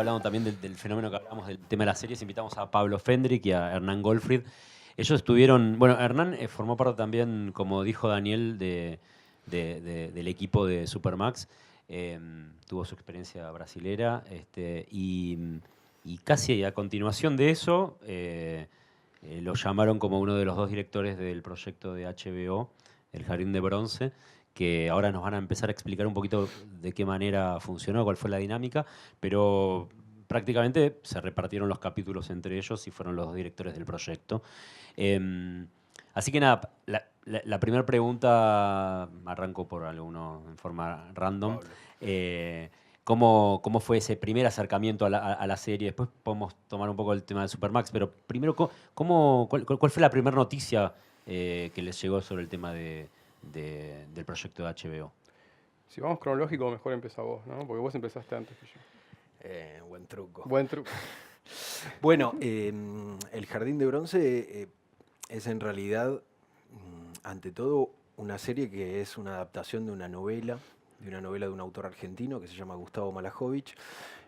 hablando también del fenómeno que hablamos del tema de las series, invitamos a Pablo Fendrick y a Hernán Goldfried. Ellos estuvieron, bueno, Hernán formó parte también, como dijo Daniel, del equipo de Supermax. Tuvo su experiencia brasilera y casi a continuación de eso lo llamaron como uno de los dos directores del proyecto de HBO, El Jardín de Bronce, que ahora nos van a empezar a explicar un poquito de qué manera funcionó, cuál fue la dinámica, pero prácticamente se repartieron los capítulos entre ellos y fueron los dos directores del proyecto. Así que nada, la primera pregunta, arranco por alguno en forma random. Pablo. Eh, ¿Cómo fue ese primer acercamiento a la serie? Después podemos tomar un poco el tema de Supermax, pero primero, ¿cuál fue la primera noticia que les llegó sobre el tema del proyecto de HBO? Si vamos cronológico, mejor empezá vos, ¿no? Porque vos empezaste antes que yo. Buen truco. Buen truco. Bueno, El Jardín de Bronce es en realidad, ante todo, una serie que es una adaptación de una novela de un autor argentino que se llama Gustavo Malajovich.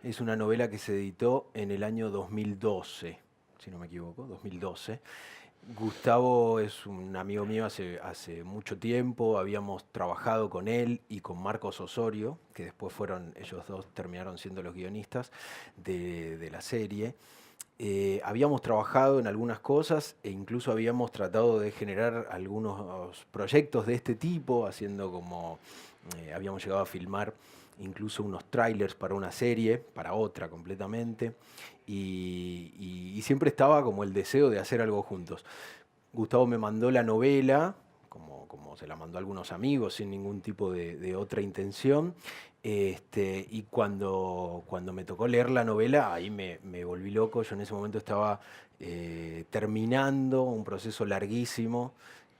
Es una novela que se editó en el año 2012, si no me equivoco, 2012. Gustavo es un amigo mío hace mucho tiempo, habíamos trabajado con él y con Marcos Osorio, que después ellos dos terminaron siendo los guionistas de la serie. Habíamos trabajado en algunas cosas e incluso habíamos tratado de generar algunos proyectos de este tipo, haciendo como, habíamos llegado a filmar incluso unos trailers para una serie, para otra completamente, y siempre estaba como el deseo de hacer algo juntos. Gustavo me mandó la novela, como se la mandó a algunos amigos, sin ningún tipo de otra intención. Y cuando me tocó leer la novela, ahí me volví loco. Yo en ese momento estaba terminando un proceso larguísimo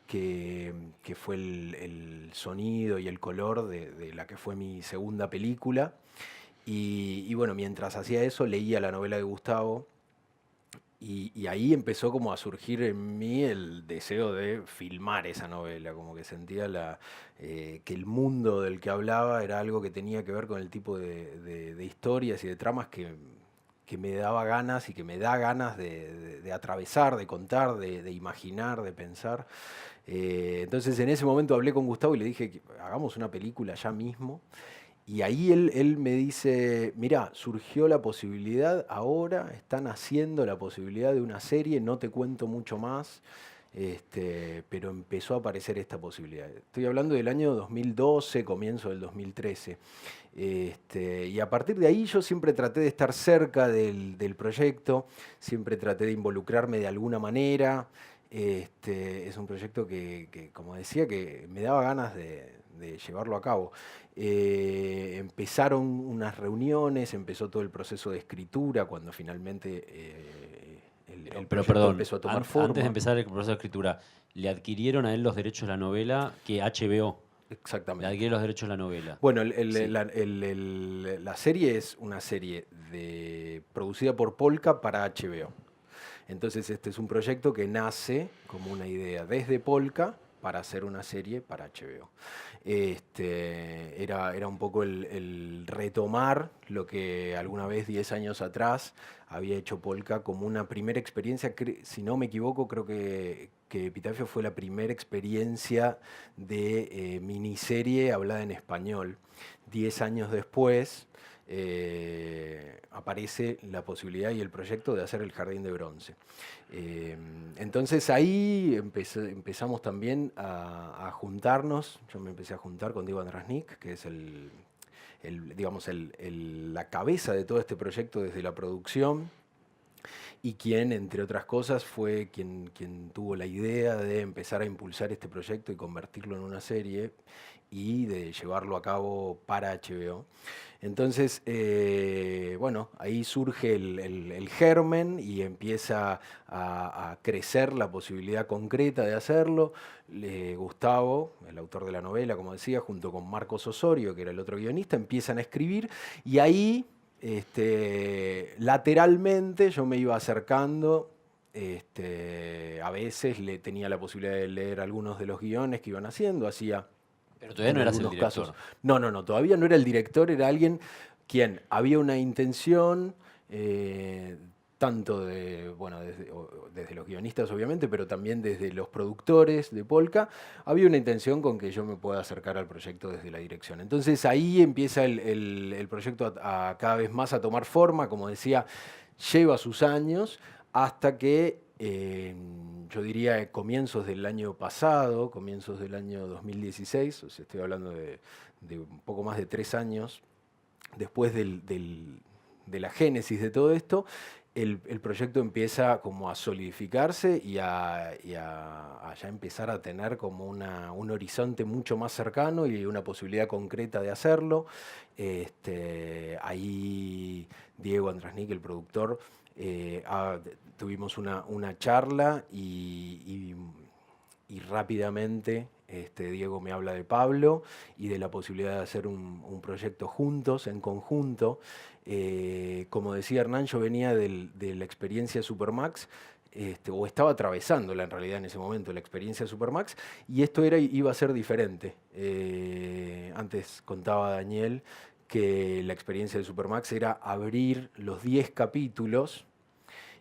que fue el sonido y el color de la que fue mi segunda película. Y bueno, mientras hacía eso, leía la novela de Gustavo. Y ahí empezó como a surgir en mí el deseo de filmar esa novela, como que sentía que el mundo del que hablaba era algo que tenía que ver con el tipo de historias y de tramas que me daba ganas y que me da ganas de atravesar, de contar, de imaginar, de pensar. Entonces en ese momento hablé con Gustavo y le dije, hagamos una película ya mismo. Y ahí él me dice, mira, surgió la posibilidad, ahora están haciendo la posibilidad de una serie, no te cuento mucho más, pero empezó a aparecer esta posibilidad. Estoy hablando del año 2012, comienzo del 2013. Y a partir de ahí yo siempre traté de estar cerca del proyecto, siempre traté de involucrarme de alguna manera. Es un proyecto que, como decía, que me daba ganas de llevarlo a cabo. Empezaron unas reuniones, empezó todo el proceso de escritura, cuando finalmente el Pero proyecto perdón, empezó a tomar antes de forma. empezar el proceso de escritura, ¿le adquirieron a él los derechos de la novela que HBO? Le Exactamente. adquiere los derechos de la novela. Bueno, Sí. la serie es una serie producida por Polka para HBO. Entonces este es un proyecto que nace como una idea desde Polka para hacer una serie para HBO. Era un poco el retomar lo que alguna vez, 10 años atrás, había hecho Polka como una primera experiencia. Si no me equivoco, creo que Epitafio fue la primera experiencia de miniserie hablada en español. 10 años después aparece la posibilidad y el proyecto de hacer el Jardín de Bronce. Entonces ahí empezamos también a juntarnos. Yo me empecé a juntar con Diego Andrasnik, que es digamos, la cabeza de todo este proyecto desde la producción, y quien, entre otras cosas, fue quien tuvo la idea de empezar a impulsar este proyecto y convertirlo en una serie y de llevarlo a cabo para HBO. Entonces, bueno, ahí surge el germen y empieza a crecer la posibilidad concreta de hacerlo. Gustavo, el autor de la novela, como decía, junto con Marcos Osorio, que era el otro guionista, empiezan a escribir y ahí lateralmente yo me iba acercando. A veces tenía la posibilidad de leer algunos de los guiones que iban haciendo, hacía Pero todavía en no eras el algunos casos. director. No, todavía no era el director, era alguien quien había una intención, tanto desde los guionistas obviamente, pero también desde los productores de Polka, había una intención con que yo me pueda acercar al proyecto desde la dirección. Entonces ahí empieza el proyecto a cada vez más a tomar forma, como decía, lleva sus años hasta que yo diría comienzos del año pasado, comienzos del año 2016, o sea, estoy hablando de un poco más de 3 años después de la génesis de todo esto, el proyecto empieza como a solidificarse y a ya empezar a tener como un horizonte mucho más cercano y una posibilidad concreta de hacerlo. Ahí Diego Andrasnik, el productor, tuvimos una charla y rápidamente Diego me habla de Pablo y de la posibilidad de hacer un proyecto juntos, en conjunto. Como decía Hernán, yo venía de la experiencia Supermax, o estaba atravesándola en realidad en ese momento, la experiencia Supermax, y esto iba a ser diferente. Antes contaba Daniel que la experiencia de Supermax era abrir los 10 capítulos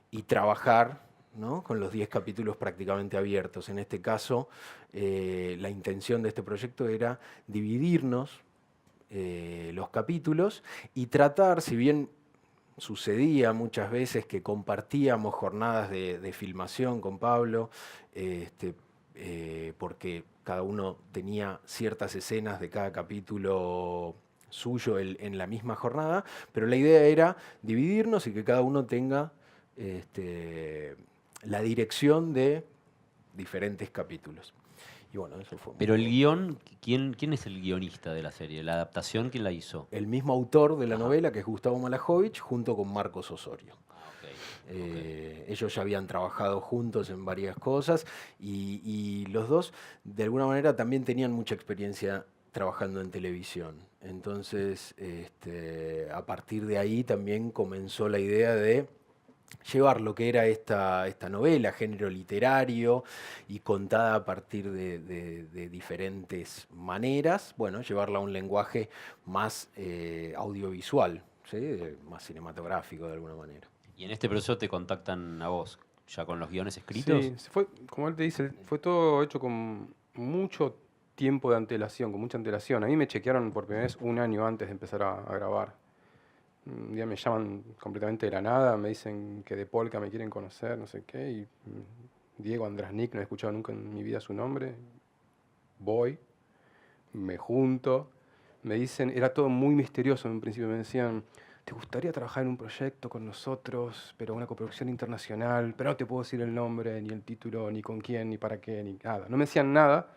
y trabajar, ¿no?, con los 10 capítulos prácticamente abiertos. En este caso, la intención de este proyecto era dividirnos los capítulos y tratar, si bien sucedía muchas veces que compartíamos jornadas de filmación con Pablo, porque cada uno tenía ciertas escenas de cada capítulo suyo en la misma jornada, pero la idea era dividirnos y que cada uno tenga la dirección de diferentes capítulos. Y bueno, eso fue. Pero el guión, ¿quién es el guionista de la serie? ¿La adaptación quién la hizo? El mismo autor de la Ajá. novela, que es Gustavo Malajovich, junto con Marcos Osorio. Ah, ok. Ellos ya habían trabajado juntos en varias cosas y los dos, de alguna manera, también tenían mucha experiencia trabajando en televisión. Entonces, a partir de ahí también comenzó la idea de llevar lo que era esta novela, género literario y contada a partir de diferentes maneras, bueno, llevarla a un lenguaje más audiovisual, ¿sí?, más cinematográfico de alguna manera. Y en este proceso te contactan a vos, ya con los guiones escritos. Sí, fue, como él te dice, fue todo hecho con mucho tiempo de antelación, con mucha antelación. A mí me chequearon por primera vez un año antes de empezar a grabar. Un día me llaman completamente de la nada, me dicen que de Polka me quieren conocer, no sé qué, y Diego Andrasnik, no he escuchado nunca en mi vida su nombre. Voy, me junto, me dicen, era todo muy misterioso en un principio, me decían, ¿te gustaría trabajar en un proyecto con nosotros, pero una coproducción internacional? Pero no te puedo decir el nombre, ni el título, ni con quién, ni para qué, ni nada. No me decían nada,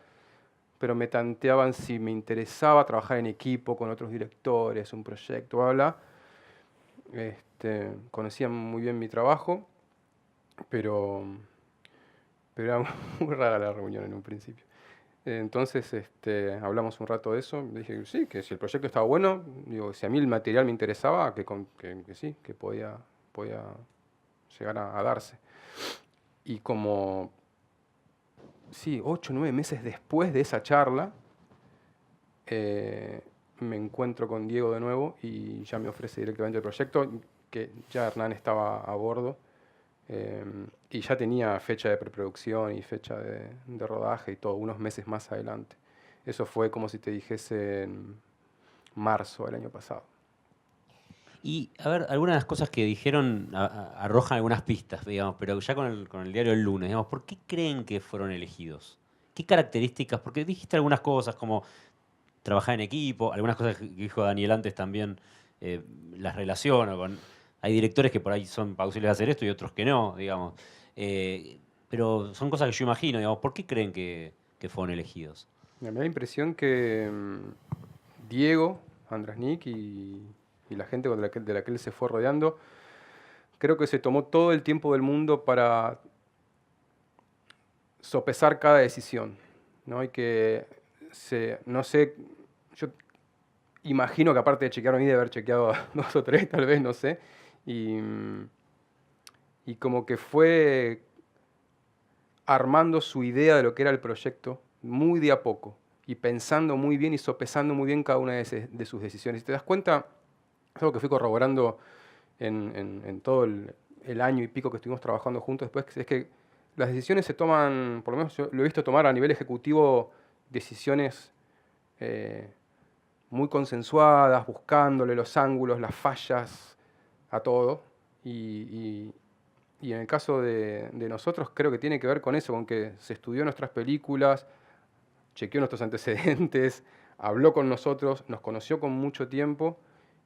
pero me tanteaban si me interesaba trabajar en equipo con otros directores, un proyecto, bla, bla. Conocían muy bien mi trabajo, pero era muy rara la reunión en un principio. Entonces hablamos un rato de eso, le dije sí, que si el proyecto estaba bueno, digo, si a mí el material me interesaba, que sí, que podía llegar a darse. Y como, sí, 8 o 9 meses después de esa charla, me encuentro con Diego de nuevo y ya me ofrece directamente el proyecto, que ya Hernán estaba a bordo y ya tenía fecha de preproducción y fecha de rodaje y todo, unos meses más adelante. Eso fue como si te dijese en marzo del año pasado. Y, a ver, algunas de las cosas que dijeron arrojan algunas pistas, digamos, pero ya con el diario El Lunes, digamos, ¿por qué creen que fueron elegidos? ¿Qué características? Porque dijiste algunas cosas como trabajar en equipo, algunas cosas que dijo Daniel antes también, las relaciono con... Hay directores que por ahí son posibles de hacer esto y otros que no, digamos. Pero son cosas que yo imagino, digamos, ¿por qué creen que fueron elegidos? Me da la impresión que Diego, Andrasnik y la gente de la que él se fue rodeando, creo que se tomó todo el tiempo del mundo para sopesar cada decisión, ¿no? Y que no sé, yo imagino que aparte de chequear a mí, de haber chequeado a 2 o 3 tal vez, no sé, y como que fue armando su idea de lo que era el proyecto muy de a poco y pensando muy bien y sopesando muy bien cada una de sus decisiones. Si te das cuenta, es algo que fui corroborando en todo el año y pico que estuvimos trabajando juntos después, es que las decisiones se toman, por lo menos yo lo he visto tomar a nivel ejecutivo, decisiones muy consensuadas, buscándole los ángulos, las fallas a todo. Y en el caso de nosotros creo que tiene que ver con eso, con que se estudió nuestras películas, chequeó nuestros antecedentes, habló con nosotros, nos conoció con mucho tiempo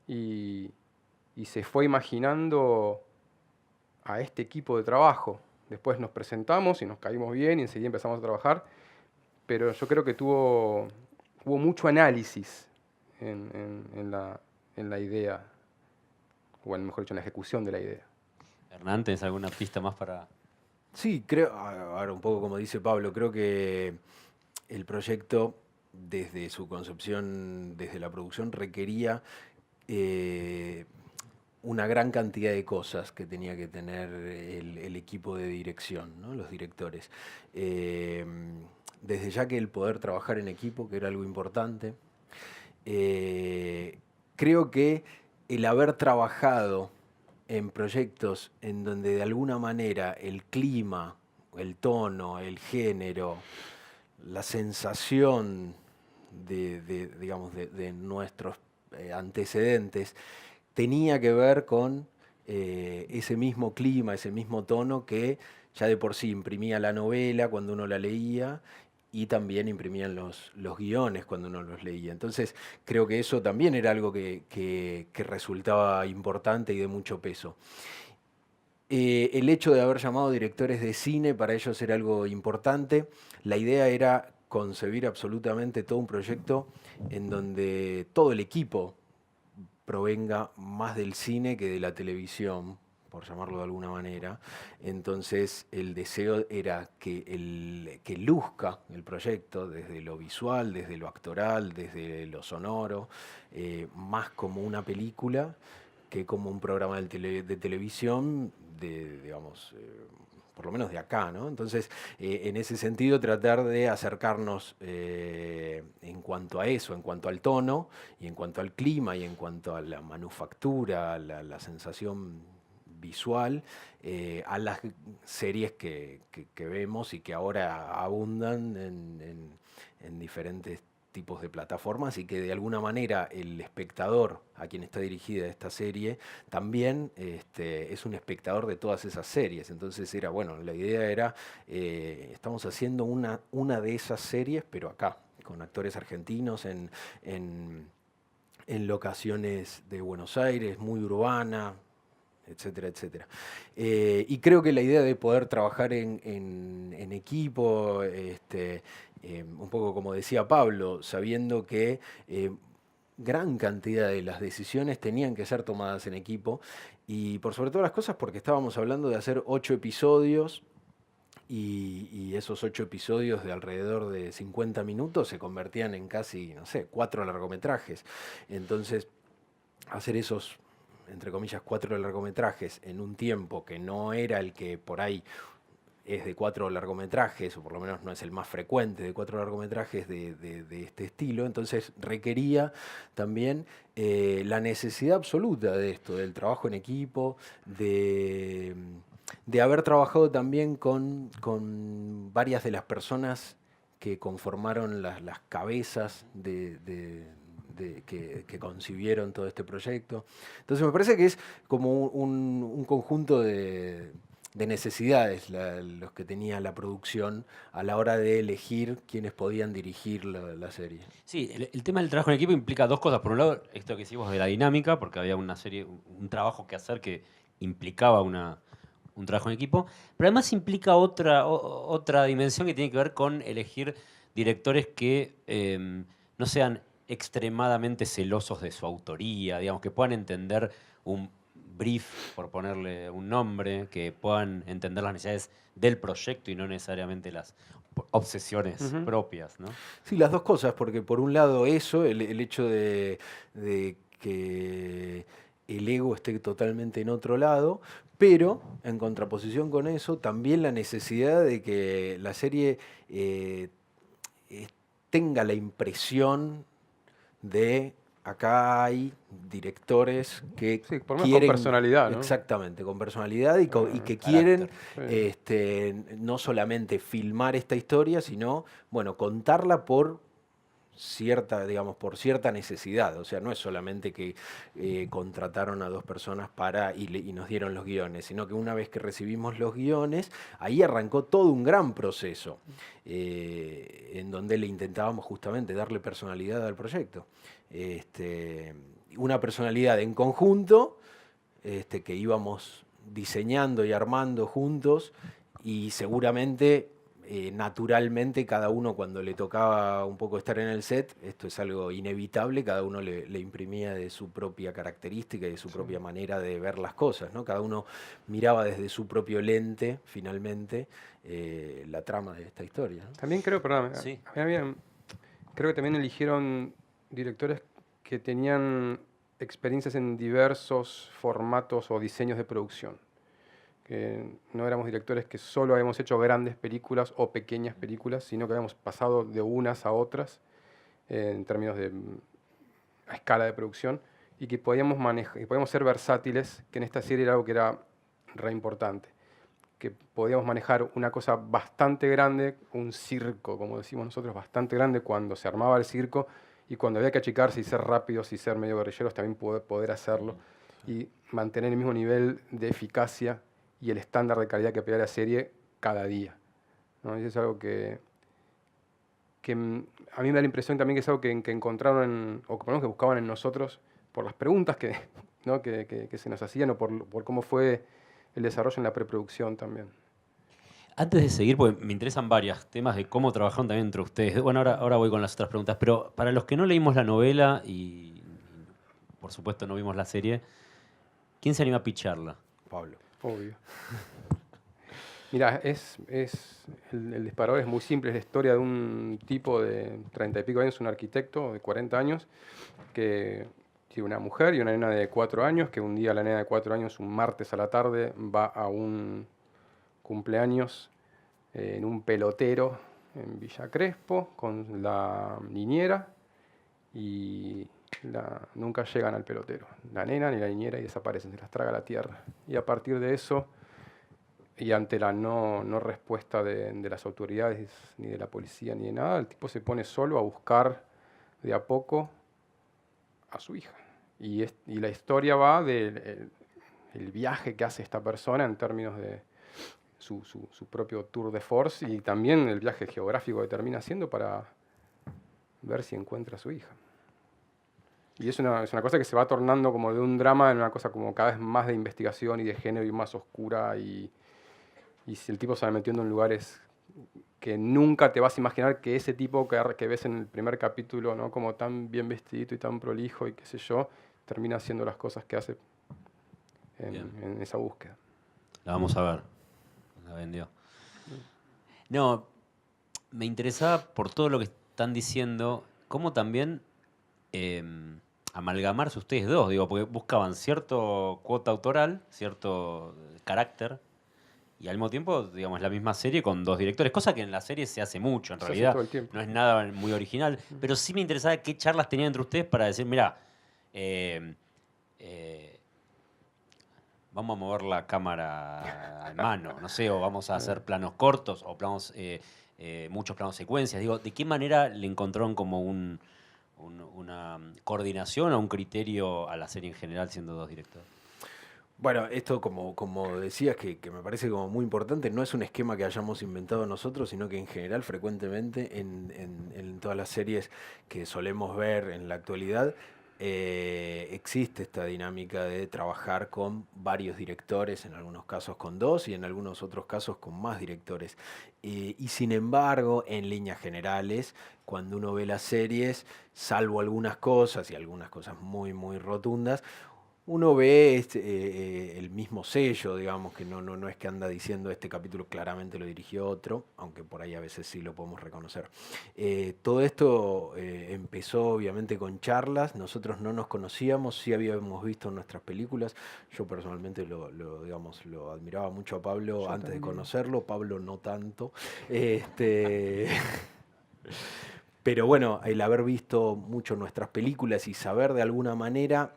y se fue imaginando a este equipo de trabajo. Después nos presentamos y nos caímos bien y enseguida empezamos a trabajar, pero yo creo que hubo mucho análisis en la idea, o mejor dicho, en la ejecución de la idea. Hernán, ¿tenés alguna pista más para...? Sí, creo, ahora un poco como dice Pablo, creo que el proyecto, desde su concepción, desde la producción, requería una gran cantidad de cosas que tenía que tener el equipo de dirección, ¿no? Los directores. Desde ya que el poder trabajar en equipo, que era algo importante. Creo que el haber trabajado en proyectos en donde de alguna manera el clima, el tono, el género, la sensación digamos, de nuestros antecedentes tenía que ver con ese mismo clima, ese mismo tono que ya de por sí imprimía la novela cuando uno la leía y también imprimían los guiones cuando uno los leía. Entonces creo que eso también era algo que resultaba importante y de mucho peso. El hecho de haber llamado directores de cine para ellos era algo importante. La idea era concebir absolutamente todo un proyecto en donde todo el equipo provenga más del cine que de la televisión, por llamarlo de alguna manera. Entonces el deseo era que luzca el proyecto desde lo visual, desde lo actoral, desde lo sonoro, más como una película que como un programa de televisión, digamos, por lo menos de acá, ¿no? Entonces, en ese sentido, tratar de acercarnos en cuanto a eso, en cuanto al tono, y en cuanto al clima, y en cuanto a la manufactura, la sensación visual, a las series que vemos y que ahora abundan en diferentes tipos de plataformas y que de alguna manera el espectador a quien está dirigida esta serie también es un espectador de todas esas series. Entonces era, bueno, la idea era, estamos haciendo una de esas series, pero acá, con actores argentinos en locaciones de Buenos Aires, muy urbana, etcétera, etcétera. Y creo que la idea de poder trabajar en equipo, un poco como decía Pablo, sabiendo que gran cantidad de las decisiones tenían que ser tomadas en equipo, y por sobre todas las cosas porque estábamos hablando de hacer 8 episodios, y esos 8 episodios de alrededor de 50 minutos se convertían en casi, no sé, 4 largometrajes. Entonces, hacer esos, entre comillas, 4 largometrajes en un tiempo que no era el que por ahí es de 4 largometrajes, o por lo menos no es el más frecuente de 4 largometrajes de este estilo, entonces requería también la necesidad absoluta de esto, del trabajo en equipo, de haber trabajado también con varias de las personas que conformaron las cabezas que concibieron todo este proyecto. Entonces me parece que es como un conjunto de necesidades los que tenía la producción a la hora de elegir quiénes podían dirigir la serie. Sí, el tema del trabajo en equipo implica dos cosas. Por un lado, esto que hicimos de la dinámica, porque había una serie, un trabajo que hacer que implicaba un trabajo en equipo, pero además implica otra dimensión que tiene que ver con elegir directores que no sean extremadamente celosos de su autoría, digamos, que puedan entender un brief, por ponerle un nombre, que puedan entender las necesidades del proyecto y no necesariamente las obsesiones propias, ¿no? Sí, las dos cosas, porque por un lado eso, el hecho de que el ego esté totalmente en otro lado, pero en contraposición con eso, también la necesidad de que la serie tenga la impresión de acá hay directores que Sí, por lo menos quieren... con personalidad, ¿no? Exactamente, con personalidad y que carácter. quieren Sí. no solamente filmar esta historia, sino, bueno, contarla por cierta, digamos, por cierta necesidad. O sea, no es solamente que contrataron a 2 personas y nos dieron los guiones, sino que una vez que recibimos los guiones, ahí arrancó todo un gran proceso, en donde le intentábamos justamente darle personalidad al proyecto. Una personalidad en conjunto, que íbamos diseñando y armando juntos, y seguramente naturalmente cada uno cuando le tocaba un poco estar en el set, esto es algo inevitable, cada uno le imprimía de su propia característica y de su Sí. propia manera de ver las cosas, ¿no? Cada uno miraba desde su propio lente, finalmente, la trama de esta historia, ¿no? También creo, perdón, Sí. creo que también eligieron directores que tenían experiencias en diversos formatos o diseños de producción. Que no éramos directores que solo habíamos hecho grandes películas o pequeñas películas, sino que habíamos pasado de unas a otras en términos de a escala de producción y que podíamos ser versátiles, que en esta serie era algo que era re importante, que podíamos manejar una cosa bastante grande, un circo, como decimos nosotros, bastante grande cuando se armaba el circo y cuando había que achicarse y ser rápidos y ser medio guerrilleros también poder hacerlo y mantener el mismo nivel de eficacia y el estándar de calidad que pedía la serie cada día, ¿no? Y eso es algo que a mí me da la impresión también que es algo que encontraron, o por lo menos que buscaban en nosotros, por las preguntas ¿no? que se nos hacían o por cómo fue el desarrollo en la preproducción también. Antes de seguir, porque me interesan varios temas de cómo trabajaron también entre ustedes. Bueno, ahora voy con las otras preguntas, pero para los que no leímos la novela y por supuesto no vimos la serie, ¿quién se anima a picharla? Pablo. Obvio. Mira, el disparador es muy simple, es la historia de un tipo de 30 y pico años, un arquitecto de 40 años, que tiene una mujer y una nena de 4 años, que un día la nena de 4 años, un martes a la tarde, va a un cumpleaños en un pelotero en Villa Crespo con la niñera y nunca llegan al pelotero, la nena ni la niñera, y desaparecen, se las traga la tierra. Y a partir de eso, y ante la no respuesta de las autoridades, ni de la policía, ni de nada, el tipo se pone solo a buscar de a poco a su hija. Y la historia va del el viaje que hace esta persona en términos de su propio tour de force y también el viaje geográfico que termina haciendo para ver si encuentra a su hija. Y es una cosa que se va tornando como de un drama en una cosa como cada vez más de investigación y de género y más oscura y si el tipo se va metiendo en lugares que nunca te vas a imaginar que ese tipo que ves en el primer capítulo, ¿no? Como tan bien vestidito y tan prolijo y qué sé yo, termina haciendo las cosas que hace en esa búsqueda. La vamos a ver. La vendió. No, me interesaba por todo lo que están diciendo, cómo también amalgamarse ustedes dos, digo, porque buscaban cierto cuota autoral, cierto carácter, y al mismo tiempo, digamos, la misma serie con 2 directores, cosa que en la serie se hace mucho, en Se hace realidad todo el tiempo. no es nada muy original, pero sí me interesaba qué charlas tenían entre ustedes para decir, mira, vamos a mover la cámara en mano, no sé, o vamos a hacer planos cortos, o planos, muchos planos secuencias, digo, ¿de qué manera le encontraron como una coordinación o un criterio a la serie en general siendo 2 directores? Bueno, esto como decías, que me parece como muy importante, no es un esquema que hayamos inventado nosotros, sino que en general, frecuentemente, en todas las series que solemos ver en la actualidad, existe esta dinámica de trabajar con varios directores, en algunos casos con 2 y en algunos otros casos con más directores. Y sin embargo, en líneas generales, cuando uno ve las series, salvo algunas cosas y algunas cosas muy, muy rotundas, uno ve el mismo sello, digamos, que no es que anda diciendo este capítulo claramente lo dirigió otro, aunque por ahí a veces sí lo podemos reconocer. Todo esto empezó obviamente con charlas, nosotros no nos conocíamos, sí habíamos visto nuestras películas, yo personalmente digamos, lo admiraba mucho a Pablo antes de conocerlo, Pablo no tanto. Pero bueno, el haber visto mucho nuestras películas y saber de alguna manera,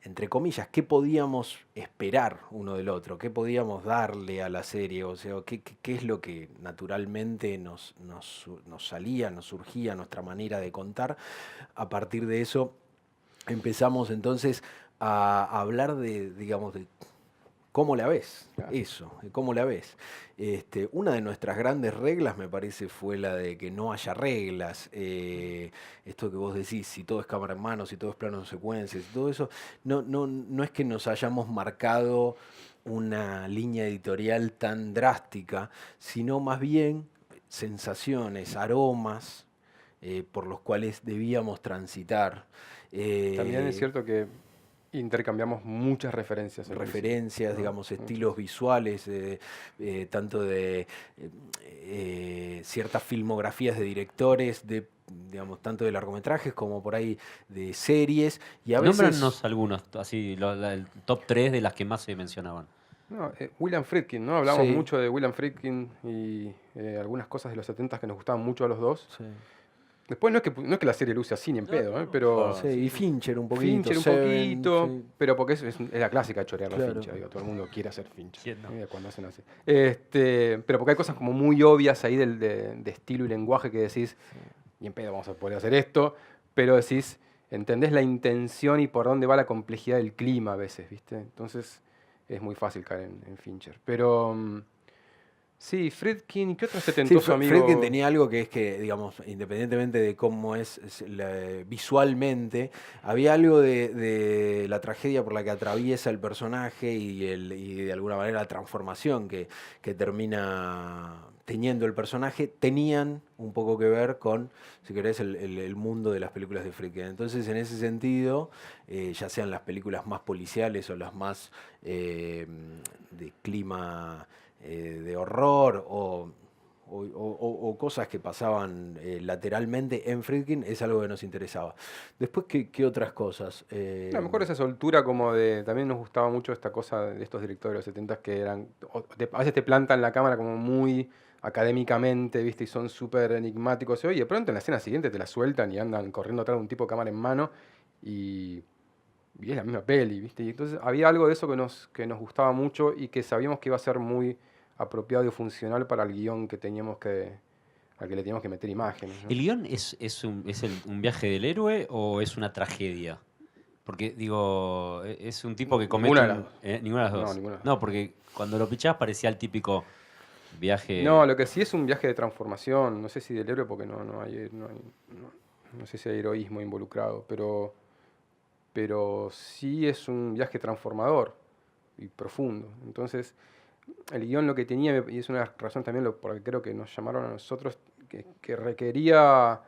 entre comillas, qué podíamos esperar uno del otro, qué podíamos darle a la serie, o sea, qué es lo que naturalmente nos salía, nos surgía, nuestra manera de contar. A partir de eso empezamos entonces a hablar de, digamos, de cómo la ves, Claro. eso, de cómo la ves. Una de nuestras grandes reglas, me parece, fue la de que no haya reglas. Esto que vos decís, si todo es cámara en mano, si todo es plano en secuencias, y todo eso, no es que nos hayamos marcado una línea editorial tan drástica, sino más bien sensaciones, aromas por los cuales debíamos transitar. También es Eh, cierto que intercambiamos muchas referencias al principio, Referencias, ¿no? digamos, estilos Muchas. visuales, tanto de ciertas filmografías de directores, digamos, tanto de largometrajes como por ahí de series, y a veces... Nómbranos algunos, así, el top 3 de las que más se mencionaban. No, William Friedkin, ¿no? Hablamos Sí, mucho de William Friedkin y algunas cosas de los 70 que nos gustaban mucho a los dos. sí. Después no es que la serie luce así ni en No, pedo, no, no, pero Sí, y Fincher un poquito, Fincher un Seven, poquito, sí, pero porque es la clásica chorear a claro. Fincher, digo, todo el mundo quiere hacer Fincher, ¿Quién no? cuando hacen así. Pero porque hay cosas como muy obvias ahí de estilo y lenguaje que decís, ni en pedo vamos a poder hacer esto, pero decís, entendés la intención y por dónde va la complejidad del clima a veces, ¿viste? Entonces es muy fácil caer en Fincher. Pero sí, Friedkin, ¿qué otro Sí, setentoso Friedkin amigo? tenía algo que es que, digamos, independientemente de cómo visualmente, había algo de la tragedia por la que atraviesa el personaje y de alguna manera la transformación que termina teniendo el personaje, tenían un poco que ver con, si querés, el mundo de las películas de Friedkin. Entonces, en ese sentido, ya sean las películas más policiales o las más de clima de horror o cosas que pasaban lateralmente en Friedkin, es algo que nos interesaba. Después, ¿qué otras cosas? A lo mejor esa soltura como de... También nos gustaba mucho esta cosa de estos directores de los 70 que eran... a veces te plantan la cámara como muy académicamente, ¿viste? Y son súper enigmáticos. Y oye, de pronto en la escena siguiente te la sueltan y andan corriendo atrás de un tipo de cámara en mano y, y es la misma peli, ¿viste? Y entonces había algo de eso que nos gustaba mucho y que sabíamos que iba a ser muy apropiado y funcional para el guión que teníamos al que le teníamos que meter imágenes, ¿no? ¿El guión un viaje del héroe o es una tragedia? Porque, digo, es un tipo que comete Ninguna de las dos. ninguna de las No, dos. ninguna de las dos. No, porque cuando lo pichás parecía el típico No, viaje... lo que sí es un viaje de transformación, no sé si del héroe porque no sé si hay heroísmo involucrado, pero sí es un viaje transformador y profundo. Entonces, el guión lo que tenía, y es una razón también por la que creo que nos llamaron a nosotros, que requería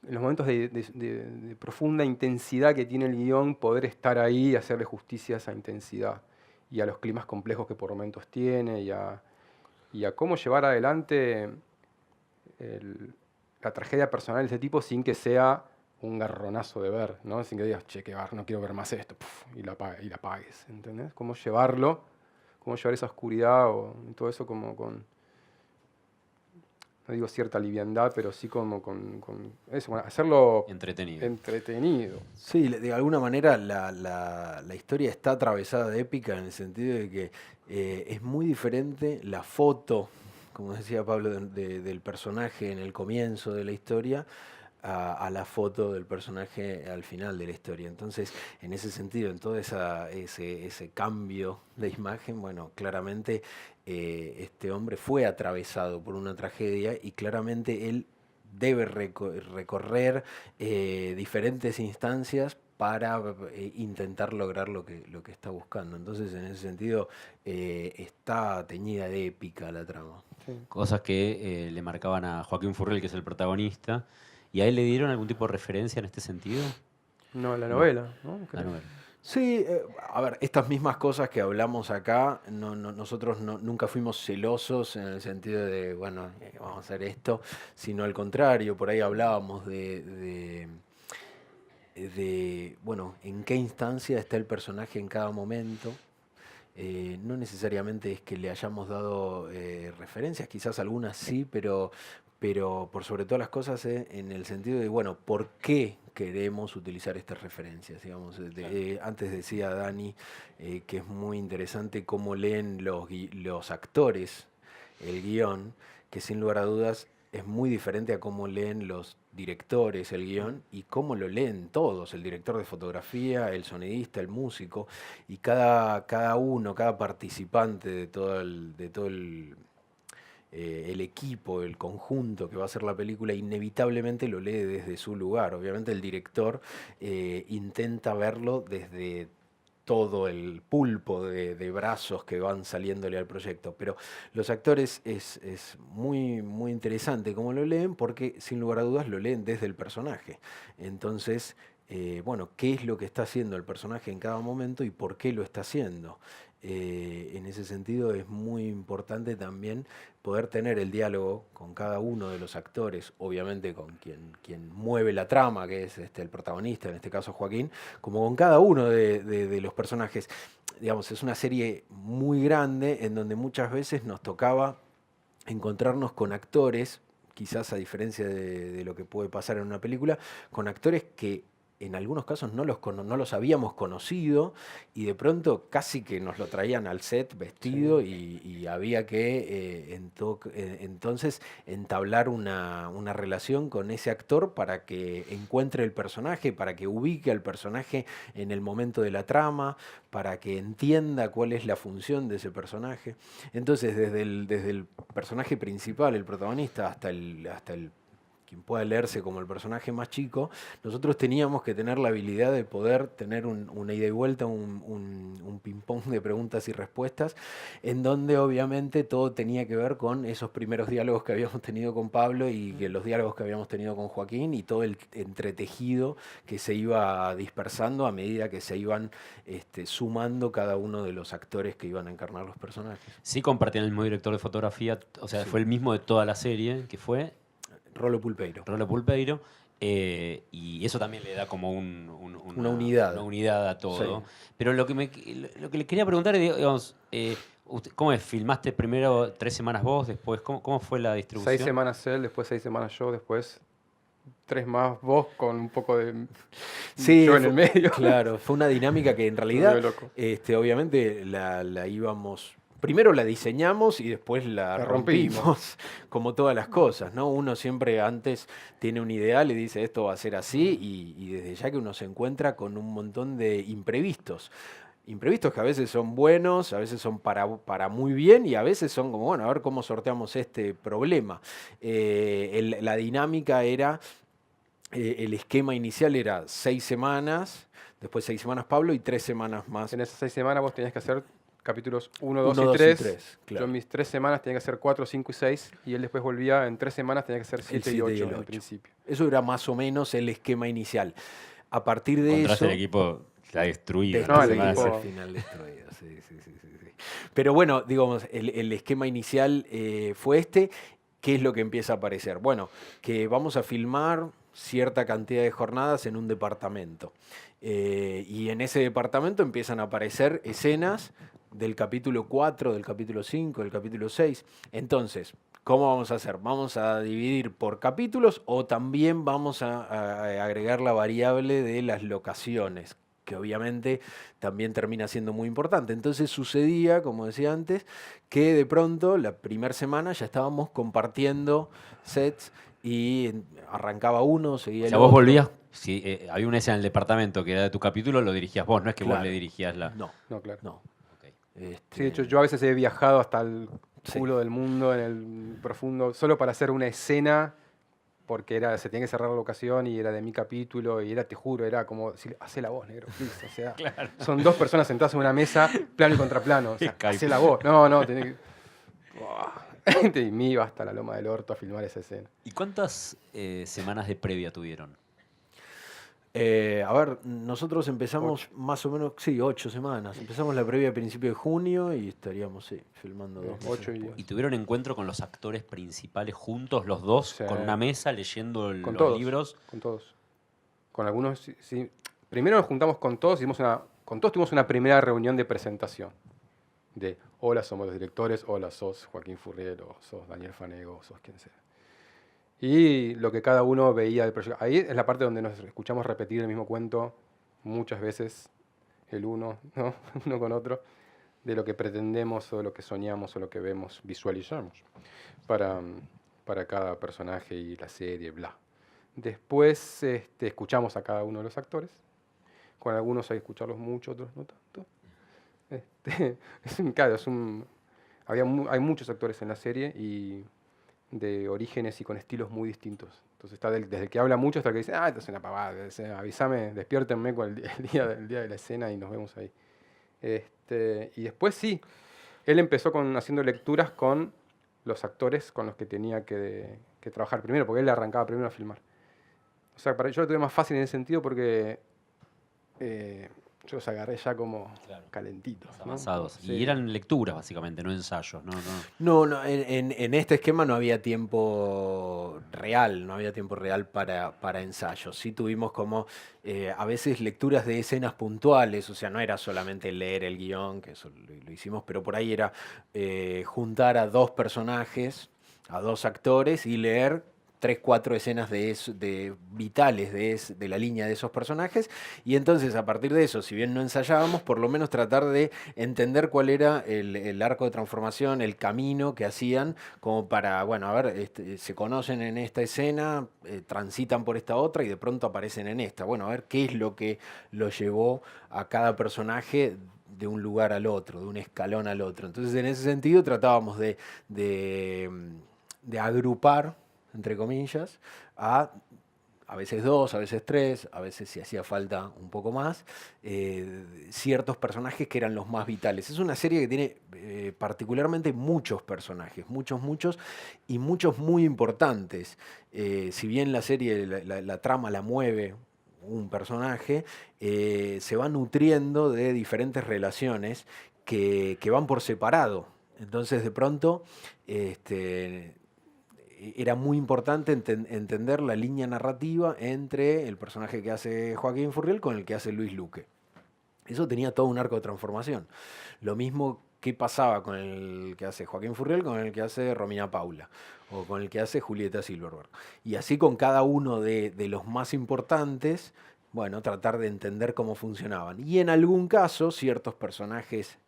en los momentos de profunda intensidad que tiene el guión, poder estar ahí y hacerle justicia a esa intensidad y a los climas complejos que por momentos tiene y a cómo llevar adelante la tragedia personal de ese tipo sin que sea un garronazo de ver, ¿no? Sin que digas, che, no quiero ver más esto, puf, y la apagues, ¿entendés? Cómo llevar esa oscuridad o todo eso como con, no digo cierta liviandad, pero sí como con eso, hacerlo Entretenido. entretenido. Sí, de alguna manera la historia está atravesada de épica en el sentido de que es muy diferente la foto, como decía Pablo, del personaje en el comienzo de la historia a la foto del personaje al final de la historia. Entonces, en ese sentido, en todo ese cambio de imagen, bueno, claramente este hombre fue atravesado por una tragedia y claramente él debe recorrer diferentes instancias para intentar lograr lo que está buscando. Entonces, en ese sentido, está teñida de épica la trama. Sí. Cosas que le marcaban a Joaquín Furriel, que es el protagonista. ¿Y a él le dieron algún tipo de referencia en este sentido? No, la No, novela, ¿no? la Creo. novela. Sí, a ver, estas mismas cosas que hablamos acá, nosotros nunca fuimos celosos en el sentido de, bueno, vamos a hacer esto, sino al contrario, por ahí hablábamos bueno, en qué instancia está el personaje en cada momento. no necesariamente es que le hayamos dado referencias, quizás algunas sí, pero por sobre todas las cosas en el sentido de, bueno, ¿por qué queremos utilizar estas referencias? Digamos, antes decía Dani que es muy interesante cómo leen los actores el guión, que sin lugar a dudas es muy diferente a cómo leen los directores el guión y cómo lo leen todos, el director de fotografía, el sonidista, el músico, y cada uno, cada participante de todo el equipo, el conjunto que va a hacer la película, inevitablemente lo lee desde su lugar. Obviamente el director intenta verlo desde todo el pulpo de brazos que van saliéndole al proyecto. Pero los actores es muy, muy interesante cómo lo leen, porque sin lugar a dudas lo leen desde el personaje. Entonces, bueno, ¿qué es lo que está haciendo el personaje en cada momento y por qué lo está haciendo? En ese sentido es muy importante también poder tener el diálogo con cada uno de los actores, obviamente con quien mueve la trama, que es el protagonista, en este caso Joaquín, como con cada uno de los personajes. Digamos, es una serie muy grande en donde muchas veces nos tocaba encontrarnos con actores, quizás a diferencia de lo que puede pasar en una película, con actores que en algunos casos no los habíamos conocido y de pronto casi que nos lo traían al set vestido y había que entonces entablar una relación con ese actor para que encuentre el personaje, para que ubique al personaje en el momento de la trama, para que entienda cuál es la función de ese personaje. Entonces, desde el personaje principal, el protagonista, hasta el quien pueda leerse como el personaje más chico, nosotros teníamos que tener la habilidad de poder tener una ida y vuelta, un ping-pong de preguntas y respuestas, en donde obviamente todo tenía que ver con esos primeros diálogos que habíamos tenido con Pablo y que los diálogos que habíamos tenido con Joaquín y todo el entretejido que se iba dispersando a medida que se iban sumando cada uno de los actores que iban a encarnar los personajes. Sí compartían el mismo director de fotografía, o sea, Sí. fue el mismo de toda la serie, que fue Rolo Pulpeiro. Rolo Pulpeiro, y eso también le da como Una unidad. una unidad a todo. Sí. Pero lo que le quería preguntar es, digamos, ¿cómo es? ¿Filmaste primero 3 semanas vos, después cómo fue la distribución? 6 semanas él, después 6 semanas yo, después 3 más vos con un poco de Sí, yo en el medio. Claro, fue una dinámica que en realidad, Me volvió loco. obviamente la íbamos. Primero la diseñamos y después la La rompimos, rompimos. como todas las cosas, ¿no? Uno siempre antes tiene un ideal y dice esto va a ser así, y desde ya que uno se encuentra con un montón de imprevistos. Imprevistos que a veces son buenos, a veces son para muy bien y a veces son como, bueno, a ver cómo sorteamos este problema. La dinámica era, el esquema inicial era 6 semanas, después 6 semanas Pablo y 3 semanas más. En esas 6 semanas vos tenías que hacer capítulos 1, 2 1, y 2 y 3. 3, claro. Yo en mis 3 semanas tenía que hacer 4, 5 y 6. Y él después volvía, en 3 semanas tenía que hacer 7 y 7 y 8 el en 8. principio. Eso era más o menos el esquema inicial. A partir de Encontraste eso... el equipo ya destruido. No, el destruido, equipo- al final destruido, sí. Pero bueno, digamos, el esquema inicial fue este. ¿Qué es lo que empieza a aparecer? Bueno, que vamos a filmar cierta cantidad de jornadas en un departamento. Y en ese departamento empiezan a aparecer escenas del capítulo 4, del capítulo 5, del capítulo 6. Entonces, ¿cómo vamos a hacer? ¿Vamos a dividir por capítulos o también vamos a agregar la variable de las locaciones, que obviamente también termina siendo muy importante? Entonces sucedía, como decía antes, que de pronto la primera semana ya estábamos compartiendo sets y arrancaba uno, seguía O el sea, vos otro. volvías, si había una escena en el departamento que era de tu capítulo, lo dirigías vos, no es que Claro. vos le dirigías la... No, No, claro. no. Ok. Sí, de hecho, yo a veces he viajado hasta el Sí. culo del mundo, en el profundo, solo para hacer una escena, porque se tenía que cerrar la locación y era de mi capítulo, y te juro, era como decir, hacé la voz, negro, please. O sea, son 2 personas sentadas en una mesa, plano y contraplano. O sea, Skype. hacé la voz. No, tenés que... Buah. Y me iba hasta la loma del orto a filmar esa escena. ¿Y cuántas semanas de previa tuvieron? A ver, nosotros empezamos más o menos, sí, 8 semanas. Empezamos la previa a principios de junio y estaríamos, sí, filmando 2 meses 8 y después. ¿Y tuvieron encuentro con los actores principales juntos, los dos, Sí. con una mesa, leyendo Con los todos. libros? Con todos. Con algunos, sí. Primero nos juntamos con todos, con todos tuvimos una primera reunión de presentación. de hola, somos los directores, hola, sos Joaquín Furriel, o sos Daniel Fanego, o sos quien sea. Y lo que cada uno veía del proyecto. Ahí es la parte donde nos escuchamos repetir el mismo cuento muchas veces, el uno, ¿no? Uno con otro, de lo que pretendemos o de lo que soñamos o lo que vemos, visualizamos para, para cada personaje y la serie, bla. Después escuchamos a cada uno de los actores. Con algunos hay que escucharlos mucho, otros no tanto. Claro, hay muchos actores en la serie y de orígenes y con estilos muy distintos. Entonces está desde el que habla mucho hasta el que dice, esto es una pavada, avísame, despiértenme con el día de la escena y nos vemos ahí. Y después sí, él empezó haciendo lecturas con los actores con los que tenía que trabajar primero, porque él le arrancaba primero a filmar. O sea, yo lo tuve más fácil en ese sentido porque yo los agarré ya como calentitos. ¿no? Avanzados. Sí. Y eran lecturas, básicamente, no ensayos. No, en este esquema no había tiempo real para ensayos. Sí tuvimos como a veces lecturas de escenas puntuales, o sea, no era solamente leer el guión, que eso lo hicimos, pero por ahí era juntar a dos personajes, a dos actores y leer 3, 4 escenas vitales de la línea de esos personajes. Y entonces, a partir de eso, si bien no ensayábamos, por lo menos tratar de entender cuál era el arco de transformación, el camino que hacían, como para, bueno, a ver, se conocen en esta escena, transitan por esta otra y de pronto aparecen en esta. Bueno, a ver qué es lo que lo llevó a cada personaje de un lugar al otro, de un escalón al otro. Entonces, en ese sentido, tratábamos de agrupar, entre comillas, a veces 2, a veces 3, a veces si hacía falta un poco más, ciertos personajes que eran los más vitales. Es una serie que tiene particularmente muchos personajes, muchos, y muchos muy importantes. Si bien la serie, la trama la mueve un personaje, se va nutriendo de diferentes relaciones que van por separado. Entonces, de pronto, era muy importante entender la línea narrativa entre el personaje que hace Joaquín Furriel con el que hace Luis Luque. Eso tenía todo un arco de transformación. Lo mismo que pasaba con el que hace Joaquín Furriel con el que hace Romina Paula o con el que hace Julieta Silverberg. Y así con cada uno de los más importantes, bueno, tratar de entender cómo funcionaban. Y en algún caso, ciertos personajes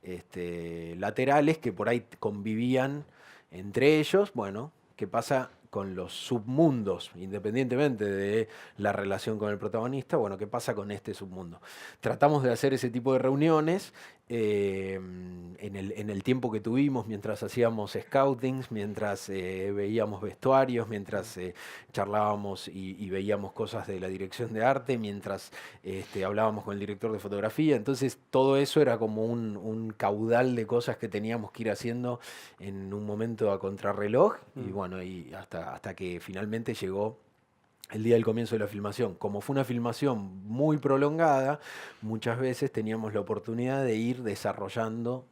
laterales que por ahí convivían entre ellos, bueno, qué pasa con los submundos, independientemente de la relación con el protagonista, bueno, qué pasa con este submundo. Tratamos de hacer ese tipo de reuniones en el tiempo que tuvimos, mientras hacíamos scoutings, mientras veíamos vestuarios, mientras charlábamos y veíamos cosas de la dirección de arte, mientras hablábamos con el director de fotografía. Entonces todo eso era como un caudal de cosas que teníamos que ir haciendo en un momento a contrarreloj y bueno, y hasta que finalmente llegó el día del comienzo de la filmación. Como fue una filmación muy prolongada, muchas veces teníamos la oportunidad de ir desarrollando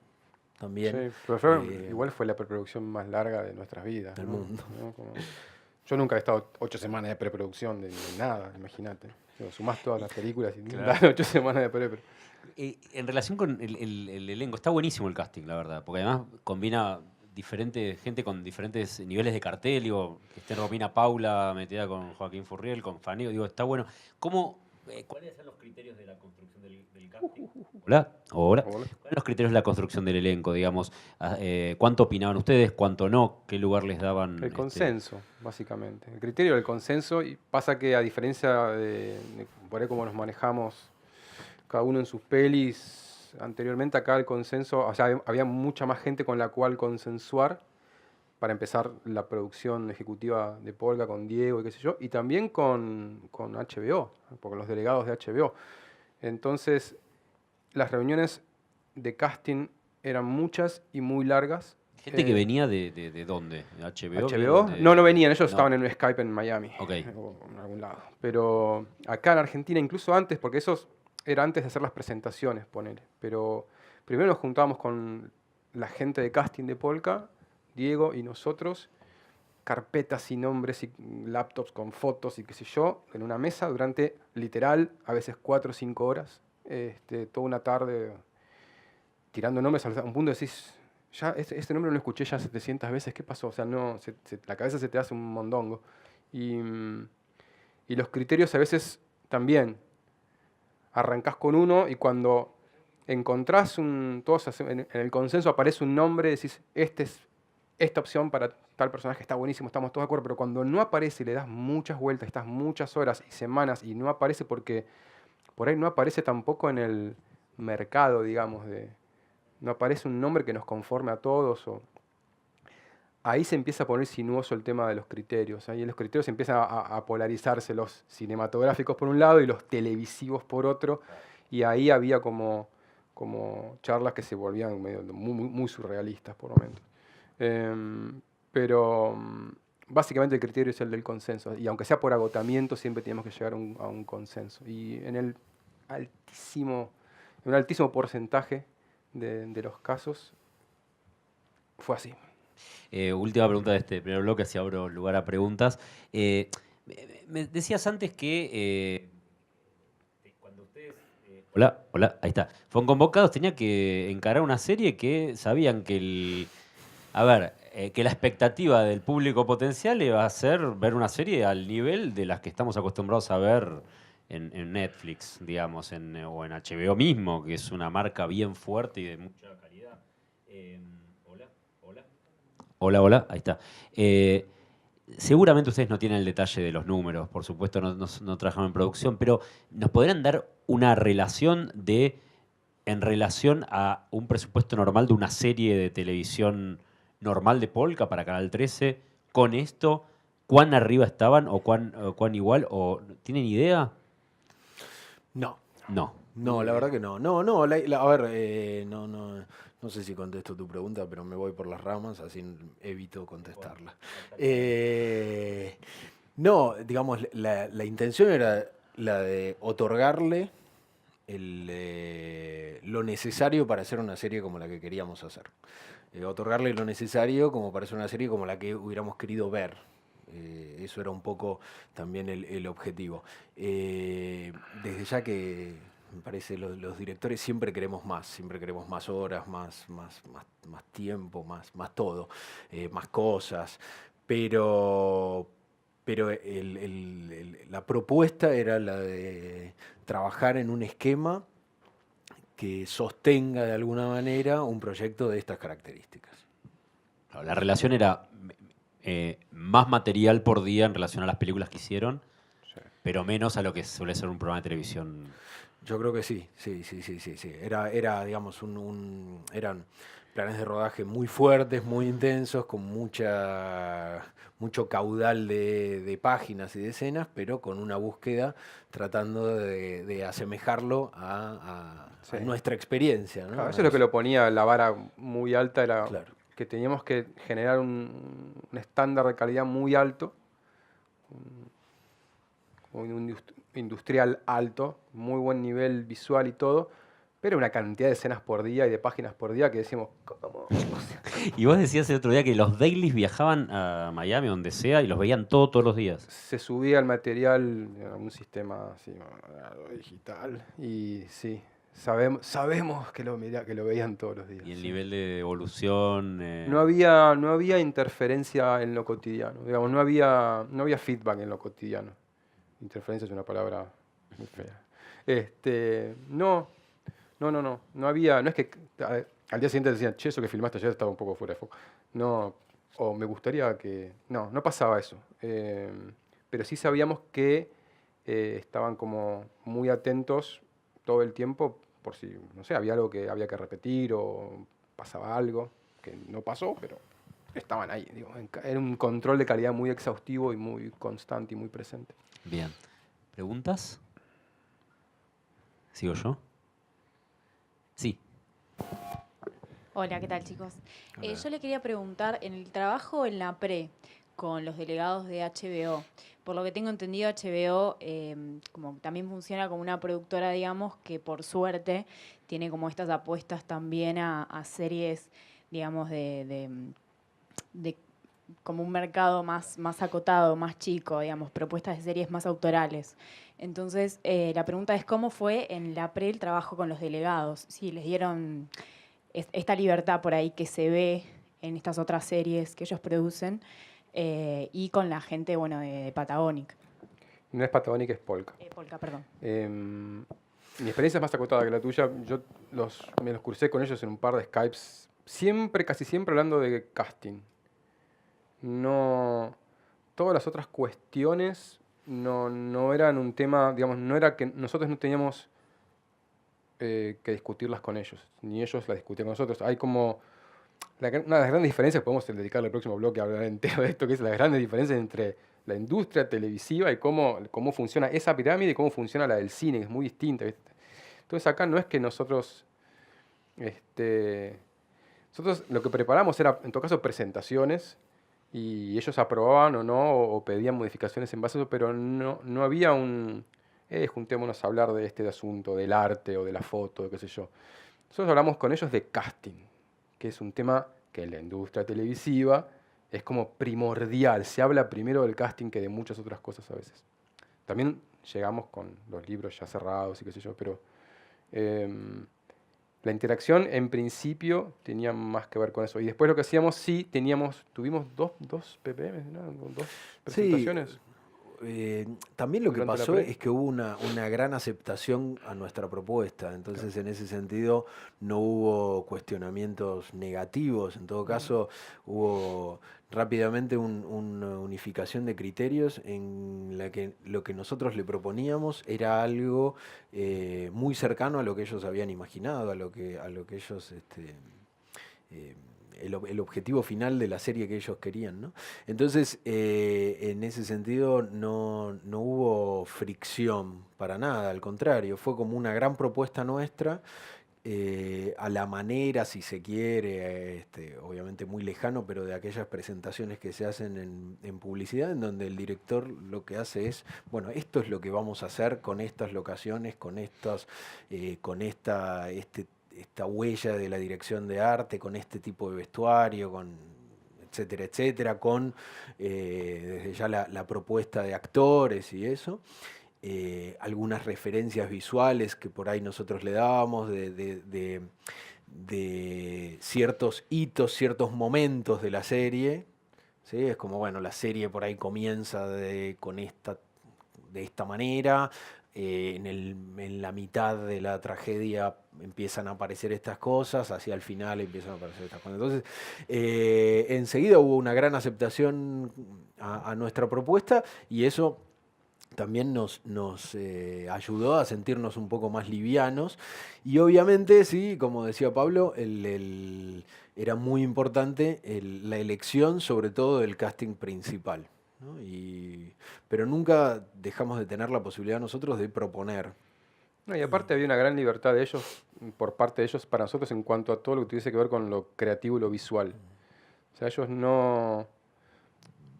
también Sí, pero igual fue la preproducción más larga de nuestras vidas. del ¿no? mundo. ¿No? Yo nunca he estado 8 semanas de preproducción de nada, imagínate. Sumás todas las películas y dan 8 semanas de pre. En relación con el elenco, está buenísimo el casting, la verdad, porque además combina diferente gente con diferentes niveles de cartel, digo, que esté Romina Paula metida con Joaquín Furriel, con Fanego, digo, está bueno. ¿Cuáles son los criterios de la construcción del casting? Hola. Hola. ¿Cuáles son los criterios de la construcción del elenco, digamos? ¿Cuánto opinaban ustedes? ¿Cuánto no? ¿Qué lugar les daban? El consenso, básicamente. El criterio del consenso, y pasa que a diferencia de por ahí como nos manejamos cada uno en sus pelis, anteriormente acá el consenso, o sea, había mucha más gente con la cual consensuar para empezar la producción ejecutiva de Polka con Diego y qué sé yo, y también con HBO, con los delegados de HBO. Entonces, las reuniones de casting eran muchas y muy largas. ¿Gente que venía de dónde? ¿De HBO? ¿HBO? No venían, ellos estaban en un Skype en Miami, Ok. o en algún lado. Pero acá en Argentina, incluso antes, porque eso era antes de hacer las presentaciones, ponele. Pero primero nos juntábamos con la gente de casting de Polka, Diego y nosotros, carpetas y nombres y laptops con fotos y qué sé yo, en una mesa durante, literal, a veces 4 o 5 horas, toda una tarde tirando nombres, a un punto decís, ya este nombre lo escuché ya 700 veces, ¿qué pasó? O sea, no, la cabeza se te hace un mondongo. Y los criterios a veces también. Arrancás con uno y cuando encontrás todos en el consenso aparece un nombre, decís, esta opción para tal personaje está buenísimo, estamos todos de acuerdo, pero cuando no aparece y le das muchas vueltas, estás muchas horas y semanas y no aparece porque por ahí no aparece tampoco en el mercado, digamos, no aparece un nombre que nos conforme a todos. Ahí se empieza a poner sinuoso el tema de los criterios. Ahí los criterios empiezan a polarizarse, los cinematográficos por un lado y los televisivos por otro. Y ahí había como charlas que se volvían muy surrealistas por momentos. Pero básicamente el criterio es el del consenso. Y aunque sea por agotamiento, siempre tenemos que llegar a un consenso. Y en un altísimo porcentaje de los casos fue así. Última pregunta de este primer bloque, así abro lugar a preguntas. Me decías antes que cuando ustedes... hola, ahí está. Fueron convocados, tenía que encarar una serie que sabían que que la expectativa del público potencial iba a ser ver una serie al nivel de las que estamos acostumbrados a ver en Netflix, digamos, o en HBO mismo, que es una marca bien fuerte y de mucha calidad. Hola, ahí está. Seguramente ustedes no tienen el detalle de los números, por supuesto no trabajan en producción, pero ¿nos podrían dar una relación en relación a un presupuesto normal de una serie de televisión normal de Polka para Canal 13 con esto? ¿Cuán arriba estaban o cuán igual? ¿O tienen idea? No. No. No, la verdad que no. No, a ver, no sé si contesto tu pregunta, pero me voy por las ramas, así evito contestarla. No, digamos, la intención era la de otorgarle lo necesario para hacer una serie como la que queríamos hacer. Otorgarle lo necesario como para hacer una serie como la que hubiéramos querido ver. Eso era un poco también el objetivo. Desde ya que me parece los directores siempre queremos más horas, más tiempo, más todo, más cosas, pero la propuesta era la de trabajar en un esquema que sostenga de alguna manera un proyecto de estas características. La relación era más material por día en relación a las películas que hicieron, Sí. pero menos a lo que suele ser un programa de televisión. Yo creo que sí. Era digamos, eran planes de rodaje muy fuertes, muy intensos, con mucho caudal de páginas y de escenas, pero con una búsqueda tratando de asemejarlo a Sí. nuestra experiencia, ¿no? Claro, eso es lo que lo ponía la vara muy alta, era Claro. que teníamos que generar un estándar de calidad muy alto, un industrial alto, muy buen nivel visual y todo, pero una cantidad de escenas por día y de páginas por día que decimos, ¿cómo? O sea, Y vos decías el otro día que los dailies viajaban a Miami, donde sea, y los veían todos los días. se subía el material en un sistema así, digital y sí, sabemos que lo veían todos los días. Y el Sí. nivel de evolución. No había interferencia en lo cotidiano, digamos, no había feedback en lo cotidiano. Interferencia es una palabra muy fea. No había, no es que al día siguiente decían, che, eso que filmaste ayer estaba un poco fuera de foco. No, o me gustaría que, no pasaba eso. Pero sí sabíamos que estaban como muy atentos todo el tiempo por si, no sé, había algo que había que repetir o pasaba algo, que no pasó, pero estaban ahí. Digo, era un control de calidad muy exhaustivo y muy constante y muy presente. Bien. ¿Preguntas? ¿Sigo yo? Sí. Hola, ¿qué tal, chicos? Hola. Yo le quería preguntar, en el trabajo en la pre con los delegados de HBO, por lo que tengo entendido, HBO como también funciona como una productora, digamos, que por suerte tiene como estas apuestas también a series, digamos, de como un mercado más acotado, más chico, digamos, propuestas de series más autorales. Entonces, la pregunta es, ¿cómo fue en la pre el trabajo con los delegados? Si les dieron esta libertad por ahí que se ve en estas otras series que ellos producen y con la gente, bueno, de Patagonic. No es Patagonic, es Polka. Polka, perdón. Mi experiencia es más acotada que la tuya. Yo me los crucé con ellos en un par de Skypes, casi siempre hablando de casting. No, todas las otras cuestiones no eran un tema, digamos, no era que nosotros no teníamos que discutirlas con ellos, ni ellos las discutían con nosotros. Hay como una de las grandes diferencias, podemos dedicarle el próximo bloque a hablar entero de esto, que es las grandes diferencias entre la industria televisiva y cómo funciona esa pirámide y cómo funciona la del cine, que es muy distinta, ¿viste? Entonces acá no es que nosotros lo que preparamos era, en todo caso, presentaciones, y ellos aprobaban o no, o pedían modificaciones en base a eso, pero no había juntémonos a hablar de este asunto, del arte o de la foto, qué sé yo. Nosotros hablamos con ellos de casting, que es un tema que en la industria televisiva es como primordial. Se habla primero del casting que de muchas otras cosas a veces. También llegamos con los libros ya cerrados y qué sé yo, pero la interacción en principio tenía más que ver con eso. Y después lo que hacíamos, sí, tuvimos dos PPM, ¿no? Dos presentaciones. Sí, también lo que Durante la pasó pre. es que hubo una gran aceptación a nuestra propuesta, entonces en ese sentido no hubo cuestionamientos negativos, en todo caso hubo rápidamente una unificación de criterios en la que lo que nosotros le proponíamos era algo muy cercano a lo que ellos habían imaginado, a lo que ellos eh, el objetivo final de la serie que ellos querían, ¿no? Entonces, en ese sentido, no hubo fricción para nada, al contrario, fue como una gran propuesta nuestra, a la manera, si se quiere, obviamente muy lejano, pero de aquellas presentaciones que se hacen en publicidad, en donde el director lo que hace es, bueno, esto es lo que vamos a hacer con estas locaciones, con esta huella de la dirección de arte, con este tipo de vestuario, con etcétera, etcétera, con desde ya la propuesta de actores y eso. Algunas referencias visuales que por ahí nosotros le dábamos de ciertos hitos, ciertos momentos de la serie. ¿Sí? Es como, bueno, la serie por ahí comienza de esta manera, en la mitad de la tragedia empiezan a aparecer estas cosas, hacia el final empiezan a aparecer estas cosas. Entonces, enseguida hubo una gran aceptación a nuestra propuesta y eso también nos ayudó a sentirnos un poco más livianos. Y obviamente, sí, como decía Pablo, era muy importante la elección, sobre todo del casting principal, ¿no? Pero nunca dejamos de tener la posibilidad nosotros de proponer. No, y aparte había una gran libertad de ellos, por parte de ellos, para nosotros en cuanto a todo lo que tuviese que ver con lo creativo y lo visual. O sea, ellos no...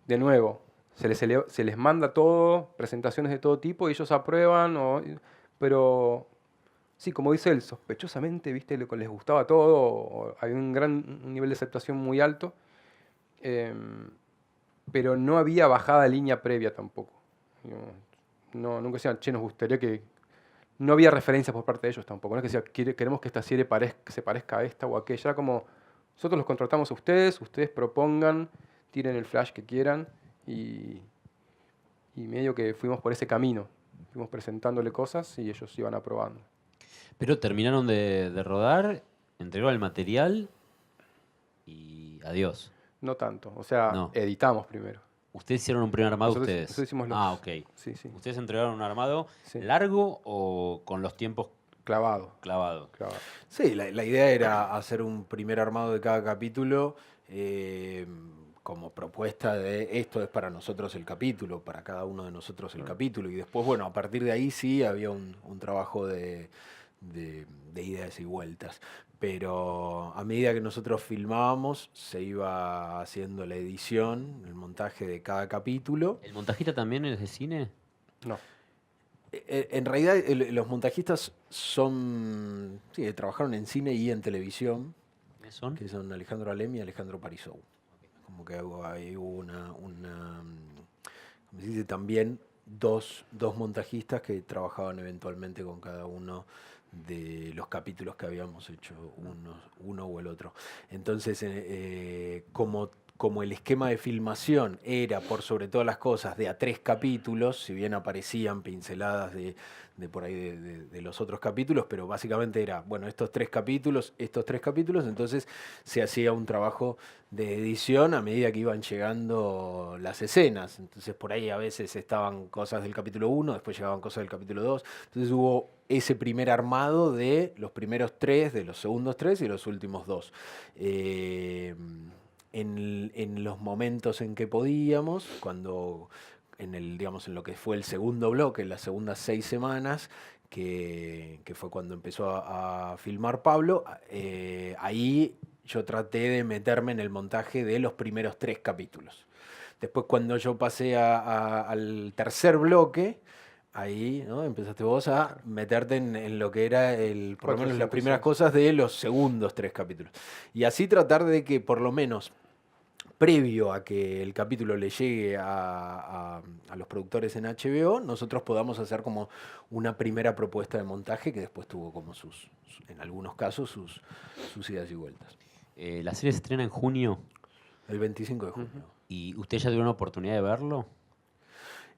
De nuevo, se les manda todo, presentaciones de todo tipo, y ellos aprueban, pero sí, como dice él, sospechosamente, viste, les gustaba todo, o hay un nivel de aceptación muy alto, pero no había bajada de línea previa tampoco. Nunca decían, che, nos gustaría que... No había referencias por parte de ellos tampoco, no es que decía, queremos que esta serie se parezca a esta o a aquella, era como, nosotros los contratamos a ustedes propongan, tiren el flash que quieran, y medio que fuimos por ese camino. Fuimos presentándole cosas y ellos iban aprobando. Pero terminaron de rodar, entregaron el material y adiós. No tanto, o sea, No. editamos primero. ¿Ustedes hicieron un primer armado Nosotros ustedes? hicimos Ok. Sí, sí. ¿Ustedes entregaron un armado Sí. largo o con los tiempos Clavado. clavados? Sí, la idea era hacer un primer armado de cada capítulo como propuesta de esto es para nosotros el capítulo, para cada uno de nosotros el capítulo. Y después, bueno, a partir de ahí sí había un trabajo de ideas y vueltas. Pero a medida que nosotros filmábamos, se iba haciendo la edición, el montaje de cada capítulo. ¿El montajista también es de cine? No. En realidad, los montajistas sí, trabajaron en cine y en televisión, ¿Quiénes son? que son Alejandro Alem y Alejandro Parisou. Como que ahí hubo como se dice, también dos montajistas que trabajaban eventualmente con cada uno de los capítulos que habíamos hecho, uno o el otro. Entonces, como el esquema de filmación era, por sobre todas las cosas, de a 3 capítulos, si bien aparecían pinceladas de por ahí de los otros capítulos, pero básicamente era, bueno, estos 3 capítulos, entonces se hacía un trabajo de edición a medida que iban llegando las escenas. Entonces por ahí a veces estaban cosas del capítulo 1, después llegaban cosas del capítulo 2. Entonces hubo ese primer armado de los primeros 3, de los segundos 3 y los últimos 2. En los momentos en que podíamos, cuando digamos, en lo que fue el segundo bloque, en las segundas 6 semanas, que fue cuando empezó a filmar Pablo, ahí yo traté de meterme en el montaje de los primeros 3 capítulos. Después cuando yo pasé al tercer bloque, ahí, ¿no? Empezaste vos a meterte en lo que era por lo 4, menos las 5, primeras 6. cosas de los segundos 3 capítulos. Y así tratar de que por lo menos previo a que el capítulo le llegue a los productores en HBO, nosotros podamos hacer como una primera propuesta de montaje que después tuvo como en algunos casos, sus idas y vueltas. La serie se estrena en junio El 25 de junio. y usted ya tuvo una oportunidad de verlo.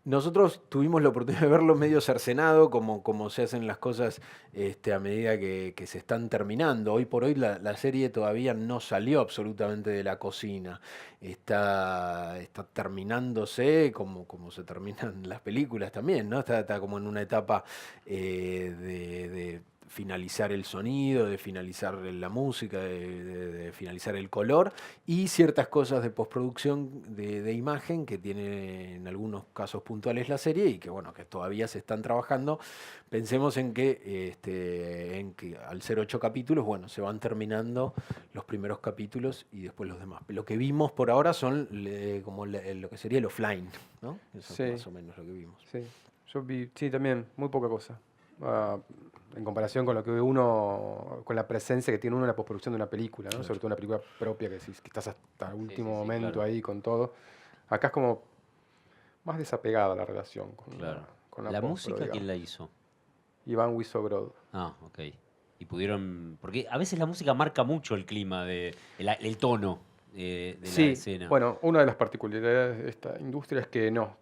Nosotros tuvimos la oportunidad de verlo medio cercenado, como se hacen las cosas a medida que se están terminando. Hoy por hoy la serie todavía no salió absolutamente de la cocina. Está terminándose como se terminan las películas también, ¿no? Está como en una etapa de finalizar el sonido, de finalizar la música, de finalizar el color y ciertas cosas de postproducción de imagen que tiene en algunos casos puntuales la serie y que bueno, que todavía se están trabajando. Pensemos en que al ser 8 capítulos, bueno, se van terminando los primeros capítulos y después los demás. Lo que vimos por ahora son como lo que sería el offline, ¿no? Eso Sí. es más o menos lo que vimos. Sí, yo vi, sí, también, muy poca cosa. En comparación con lo que uno, con la presencia que tiene uno en la postproducción de una película, ¿no? Claro. Sobre todo una película propia que estás hasta el último sí, momento claro. ahí con todo. Acá es como más desapegada la relación Claro. con la ¿La postpro, música quién digamos. la hizo? Iván Wisogrod. Ah, ok. Y pudieron... Porque a veces la música marca mucho el clima, el tono de la Sí, escena. bueno, una de las particularidades de esta industria es que no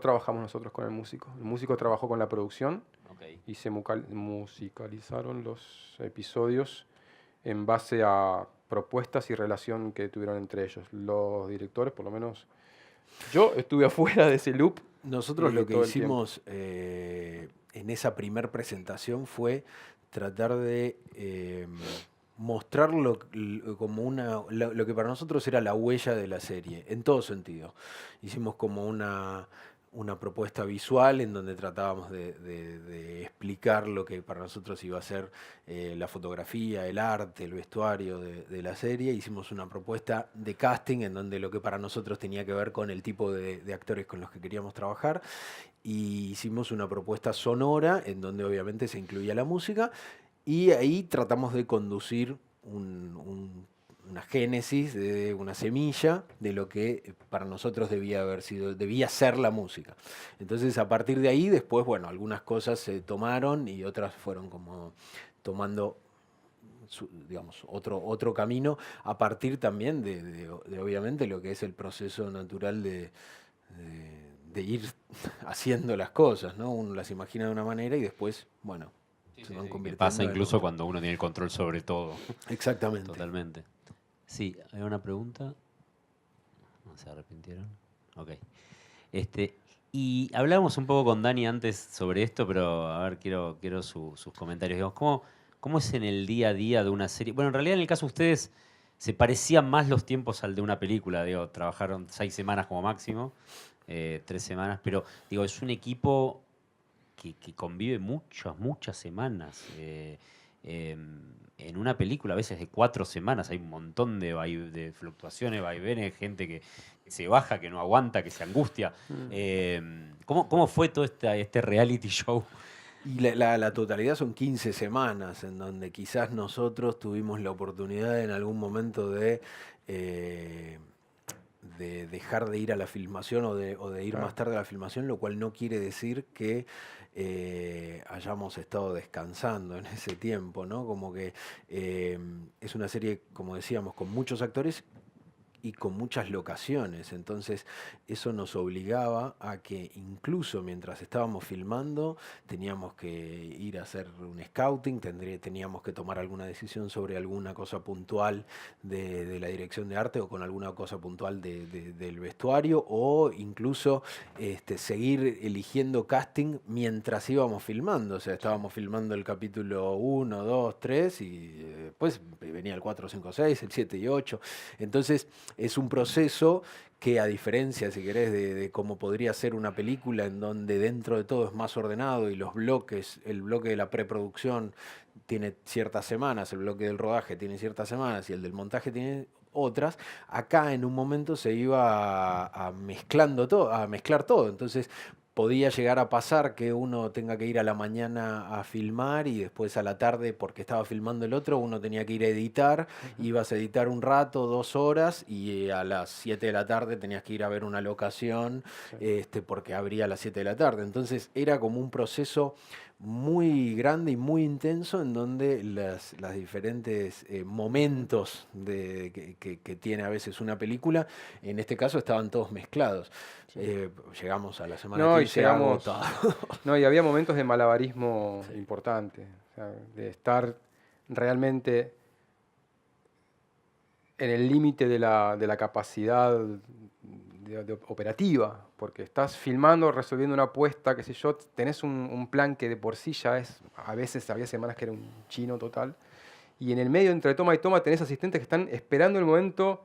trabajamos nosotros con el músico. El músico trabajó con la producción Ok. y se musicalizaron los episodios en base a propuestas y relación que tuvieron entre ellos. Los directores, por lo menos, yo estuve afuera de ese loop. Nosotros Y lo que todo el tiempo. hicimos en esa primer presentación fue tratar de mostrarlo como lo que para nosotros era la huella de la serie, en todo sentido. Hicimos como una propuesta visual en donde tratábamos de explicar lo que para nosotros iba a ser la fotografía, el arte, el vestuario de la serie. Hicimos una propuesta de casting en donde lo que para nosotros tenía que ver con el tipo de actores con los que queríamos trabajar. Y hicimos una propuesta sonora en donde obviamente se incluía la música y ahí tratamos de conducir una génesis, de una semilla de lo que para nosotros debía ser la música. Entonces a partir de ahí después, bueno, algunas cosas se tomaron y otras fueron como tomando digamos, otro camino a partir también de obviamente lo que es el proceso natural de ir haciendo las cosas, ¿no? Uno las imagina de una manera y después, bueno, se van Que convirtiendo pasa en incluso otra. cuando uno tiene el control sobre todo. Exactamente. Totalmente. Sí, ¿hay una pregunta? ¿No se arrepintieron? Ok. Y hablábamos un poco con Dani antes sobre esto, pero a ver, quiero sus comentarios. Digamos, ¿cómo es en el día a día de una serie? Bueno, en realidad en el caso de ustedes se parecían más los tiempos al de una película. Digo, trabajaron 6 semanas como máximo, 3 semanas, pero digo, es un equipo que convive muchas semanas. En una película a veces de 4 semanas hay un montón de fluctuaciones, vaivenes, gente que se baja, que no aguanta, que se angustia. ¿Cómo fue todo este reality show? Y la totalidad son 15 semanas, en donde quizás nosotros tuvimos la oportunidad en algún momento de de dejar de ir a la filmación o de ir Claro. más tarde a la filmación, lo cual no quiere decir que hayamos estado descansando en ese tiempo, ¿no? Como que es una serie, como decíamos, con muchos actores y con muchas locaciones. Entonces, eso nos obligaba a que incluso mientras estábamos filmando, teníamos que ir a hacer un scouting, teníamos que tomar alguna decisión sobre alguna cosa puntual de la dirección de arte o con alguna cosa puntual del vestuario, o incluso seguir eligiendo casting mientras íbamos filmando. O sea, estábamos filmando el capítulo 1, 2, 3 y después venía el 4, 5, 6, el 7 y 8. Entonces, es un proceso que, a diferencia, si querés, de cómo podría ser una película en donde dentro de todo es más ordenado y los bloques, el bloque de la preproducción tiene ciertas semanas, el bloque del rodaje tiene ciertas semanas y el del montaje tiene otras, acá en un momento se iba a mezclando todo, a mezclar todo. Entonces podía llegar a pasar que uno tenga que ir a la mañana a filmar y después a la tarde, porque estaba filmando el otro, uno tenía que ir a editar. Ibas a editar un rato, 2 horas, y a las 7 de la tarde tenías que ir a ver una locación, porque abría a las 7 de la tarde. Entonces era como un proceso muy grande y muy intenso en donde las diferentes momentos que tiene a veces una película, en este caso estaban todos mezclados. Llegamos a la semana No, y 15 llegamos. agotados. No, y había momentos de malabarismo importante, o sea, de estar realmente en el límite de la capacidad operativa, porque estás filmando, resolviendo una apuesta, qué sé yo, tenés un plan que de por sí ya es, a veces había semanas que era un chino total, y en el medio, entre toma y toma, tenés asistentes que están esperando el momento,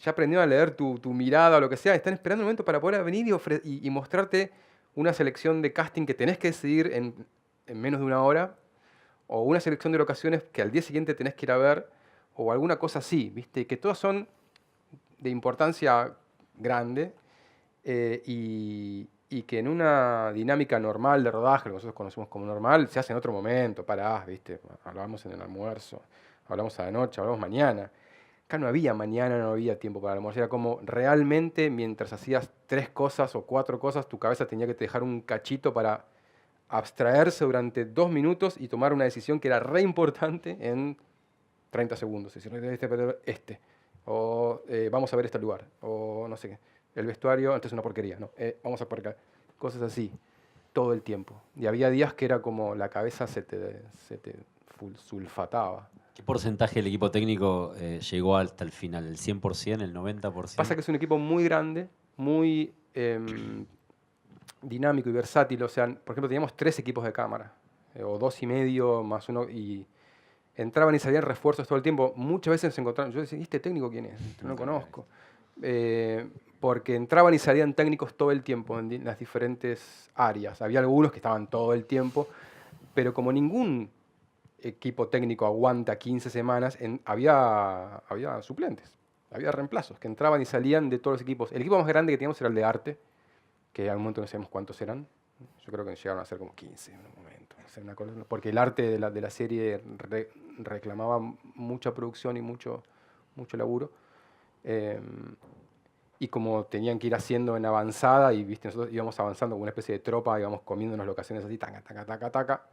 ya aprendieron a leer tu mirada o lo que sea, están esperando el momento para poder venir y mostrarte una selección de casting que tenés que decidir en menos de una hora, o una selección de locaciones que al día siguiente tenés que ir a ver, o alguna cosa así, ¿viste? Que todas son de importancia grande, y que en una dinámica normal de rodaje, lo que nosotros conocemos como normal, se hace en otro momento, parás, ¿viste? Hablamos en el almuerzo, hablamos a la noche, hablamos mañana. Acá no había mañana, no había tiempo para el almuerzo. Era como realmente mientras hacías 3 cosas o 4 cosas, tu cabeza tenía que dejar un cachito para abstraerse durante 2 minutos y tomar una decisión que era re importante en 30 segundos. Es decir, o vamos a ver este lugar, o no sé qué. El vestuario, antes es una porquería, ¿no? Vamos a por acá. Cosas así, todo el tiempo. Y había días que era como la cabeza se te sulfataba. ¿Qué porcentaje del equipo técnico llegó hasta el final? ¿El 100%, el 90%? Pasa que es un equipo muy grande, muy dinámico y versátil. O sea, por ejemplo, teníamos 3 equipos de cámara, o 2 y medio más uno, y entraban y salían refuerzos todo el tiempo. Muchas veces se encontraban, yo decía, ¿y este técnico quién es? No lo conozco. Porque entraban y salían técnicos todo el tiempo en las diferentes áreas. Había algunos que estaban todo el tiempo, pero como ningún equipo técnico aguanta 15 semanas, había suplentes, había reemplazos que entraban y salían de todos los equipos. El equipo más grande que teníamos era el de arte, que al momento no sabemos cuántos eran. Yo creo que llegaron a ser como 15 en un momento. No sé, porque el arte de la serie reclamaba mucha producción y mucho laburo. Y como tenían que ir haciendo en avanzada, y ¿viste? Nosotros íbamos avanzando como una especie de tropa, íbamos comiendo unas locaciones así, taca, taca, taca, taca.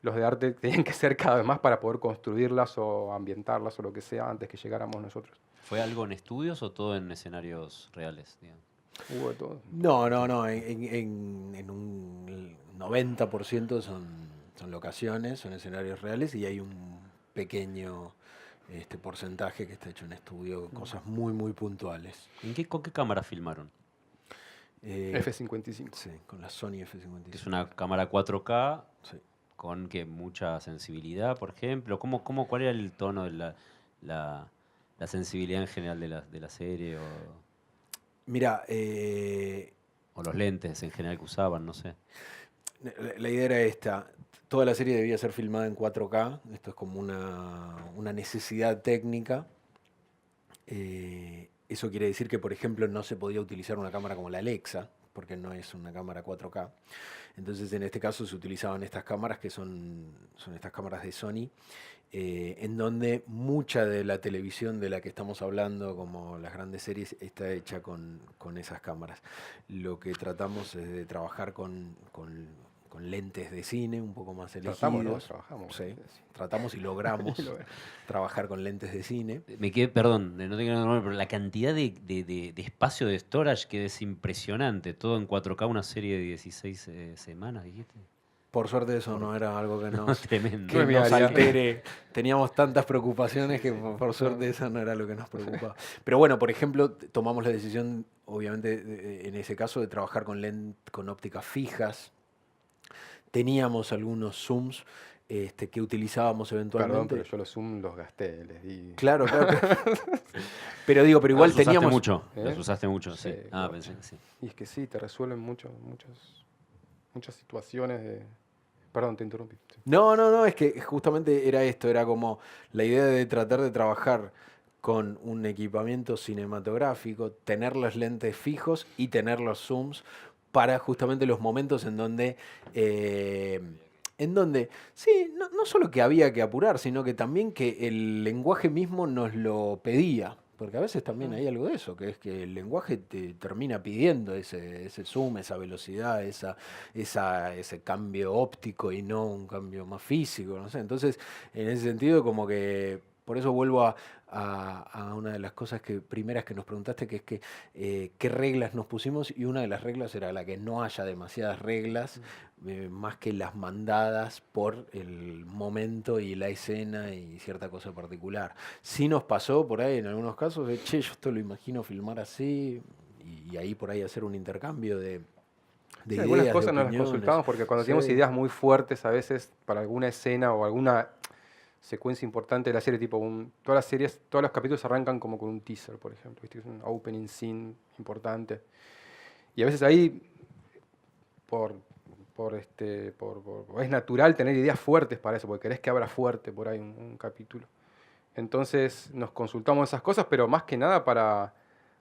Los de arte tenían que ser cada vez más para poder construirlas o ambientarlas o lo que sea antes que llegáramos nosotros. ¿Fue algo en estudios o todo en escenarios reales, digamos? Hubo de todo. No. En un 90% son locaciones, son escenarios reales, y hay un pequeño porcentaje que está hecho en estudio, cosas muy, muy puntuales. ¿Con qué cámara filmaron? F-55. Sí, con la Sony F-55. Que es una cámara 4K Sí. con mucha sensibilidad, por ejemplo. ¿Cuál era el tono de la sensibilidad en general de la serie? Mira, O los lentes en general que usaban, no sé. la idea era esta. Toda la serie debía ser filmada en 4K. Esto es como una necesidad técnica. Eso quiere decir que, por ejemplo, no se podía utilizar una cámara como la Alexa, porque no es una cámara 4K. Entonces, en este caso se utilizaban estas cámaras que son estas cámaras de Sony, en donde mucha de la televisión de la que estamos hablando, como las grandes series, está hecha con esas cámaras. Lo que tratamos es de trabajar con lentes de cine un poco más elegidos. Trabajamos. Sí, tratamos y logramos trabajar con lentes de cine. Me quedé, perdón, no tengo nada, pero la cantidad de espacio de storage que es impresionante. Todo en 4K, una serie de 16 semanas, dijiste. Por suerte eso no era algo que Tremendo. que nos altere. Teníamos tantas preocupaciones que por suerte eso no era lo que nos preocupaba. Pero bueno, por ejemplo, tomamos la decisión, obviamente, en ese caso, de trabajar con ópticas fijas. Teníamos algunos zooms que utilizábamos eventualmente. Perdón, pero yo los zoom los gasté, les di. Claro. Pero igual Los usaste teníamos... mucho, ¿Eh? los usaste mucho, sí. Sí, Ah, claro. pensé que sí. Y es que sí, te resuelven muchas situaciones de... Perdón, te interrumpí. Sí. No, es que justamente era esto, era como la idea de tratar de trabajar con un equipamiento cinematográfico, tener los lentes fijos y tener los zooms para justamente los momentos en donde, sí, no solo que había que apurar, sino que también que el lenguaje mismo nos lo pedía. Porque a veces también hay algo de eso, que es que el lenguaje te termina pidiendo ese zoom, esa velocidad, ese cambio óptico y no un cambio más físico, no sé. Entonces, en ese sentido, como que por eso vuelvo a una de las cosas primeras que nos preguntaste, que es que qué reglas nos pusimos, y una de las reglas era la que no haya demasiadas reglas, más que las mandadas por el momento y la escena y cierta cosa particular. Sí nos pasó por ahí en algunos casos, che, yo esto lo imagino filmar así, y ahí por ahí hacer un intercambio de Sí, ideas, algunas de cosas no las opiniones. consultamos porque cuando Sí. tenemos ideas muy fuertes a veces para alguna escena o alguna secuencia importante de la serie, tipo todas las series, todos los capítulos arrancan como con un teaser, por ejemplo, ¿viste? Es un opening scene importante. Y a veces ahí, es natural tener ideas fuertes para eso, porque querés que abra fuerte por ahí un capítulo. Entonces nos consultamos esas cosas, pero más que nada para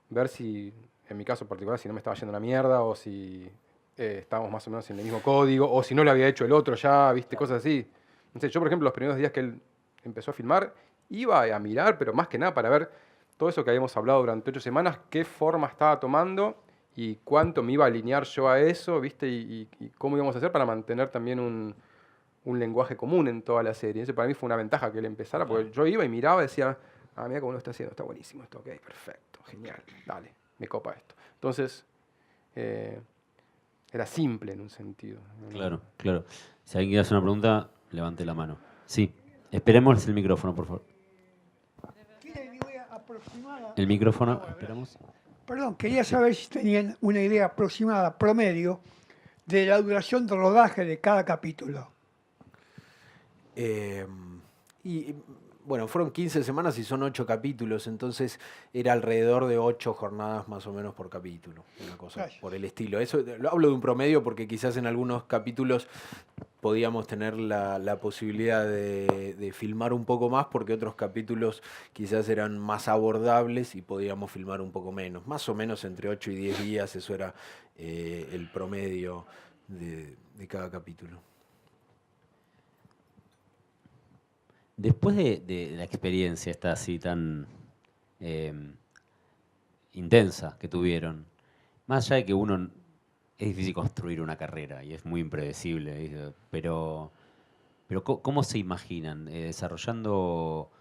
ver si, en mi caso particular, si no me estaba yendo a la mierda o si estábamos más o menos en el mismo código o si no lo había hecho el otro ya, viste, cosas así. No sé, yo por ejemplo los primeros días que él empezó a filmar iba a mirar, pero más que nada para ver todo eso que habíamos hablado durante 8 semanas, qué forma estaba tomando y cuánto me iba a alinear yo a eso, viste, y cómo íbamos a hacer para mantener también un lenguaje común en toda la serie. Eso para mí fue una ventaja que él empezara, porque yo iba y miraba y decía, mira cómo lo está haciendo, está buenísimo esto, ok, perfecto, genial, dale, me copa esto. Entonces, era simple en un sentido. Claro. Si alguien quiere hacer una pregunta, levante la mano. Sí, esperemos el micrófono, por favor. ¿Tienen idea aproximada? El micrófono, esperamos. Perdón, quería saber si tenían una idea aproximada, promedio, de la duración de rodaje de cada capítulo. Bueno, fueron 15 semanas y son 8 capítulos, entonces era alrededor de 8 jornadas más o menos por capítulo, una cosa Gracias. por el estilo. Eso lo hablo de un promedio porque quizás en algunos capítulos podíamos tener la posibilidad de filmar un poco más, porque otros capítulos quizás eran más abordables y podíamos filmar un poco menos. Más o menos entre 8 y 10 días, eso era el promedio de cada capítulo. Después de la experiencia esta así tan intensa que tuvieron, más allá de que es difícil construir una carrera y es muy impredecible, pero ¿cómo se imaginan? ¿Desarrollando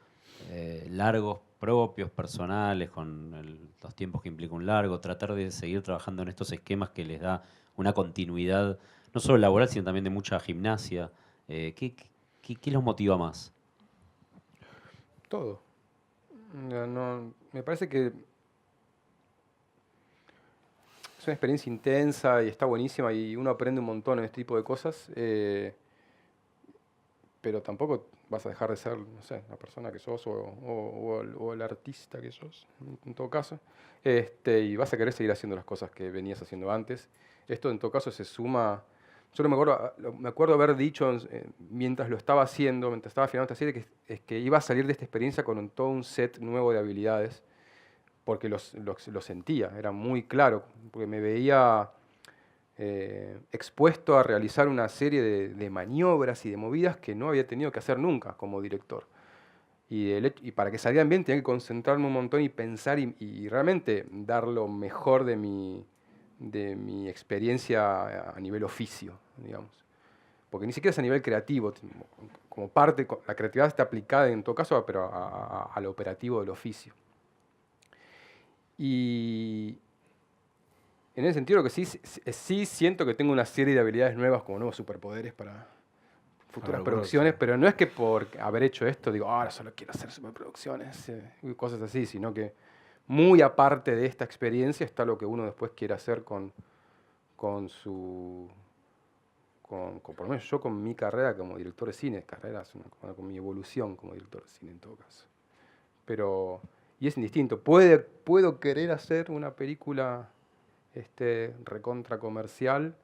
largos propios, personales, con los tiempos que implica un largo, tratar de seguir trabajando en estos esquemas que les da una continuidad, no solo laboral, sino también de mucha gimnasia? ¿Qué los motiva más? Todo. Me parece que es una experiencia intensa y está buenísima y uno aprende un montón en este tipo de cosas, pero tampoco vas a dejar de ser, no sé, la persona que sos o el artista que sos, en todo caso, y vas a querer seguir haciendo las cosas que venías haciendo antes. Esto en todo caso se suma... Yo me acuerdo haber dicho mientras lo estaba haciendo, mientras estaba filmando esta serie, que iba a salir de esta experiencia con todo un set nuevo de habilidades, porque lo sentía, era muy claro, porque me veía expuesto a realizar una serie de maniobras y de movidas que no había tenido que hacer nunca como director. Y para que salieran bien tenía que concentrarme un montón y pensar y realmente dar lo mejor de mi experiencia a nivel oficio, digamos. Porque ni siquiera es a nivel creativo, como parte, la creatividad está aplicada en todo caso, pero al operativo del oficio. Y en ese sentido, lo que sí siento que tengo una serie de habilidades nuevas, como nuevos superpoderes para futuras producciones, pero no es que por haber hecho esto digo, ahora solo quiero hacer superproducciones y cosas así, sino que muy aparte de esta experiencia está lo que uno después quiere hacer con por lo menos yo con mi carrera como director de cine, con mi evolución como director de cine en todo caso. Y es indistinto. Puedo querer hacer una película recontra comercial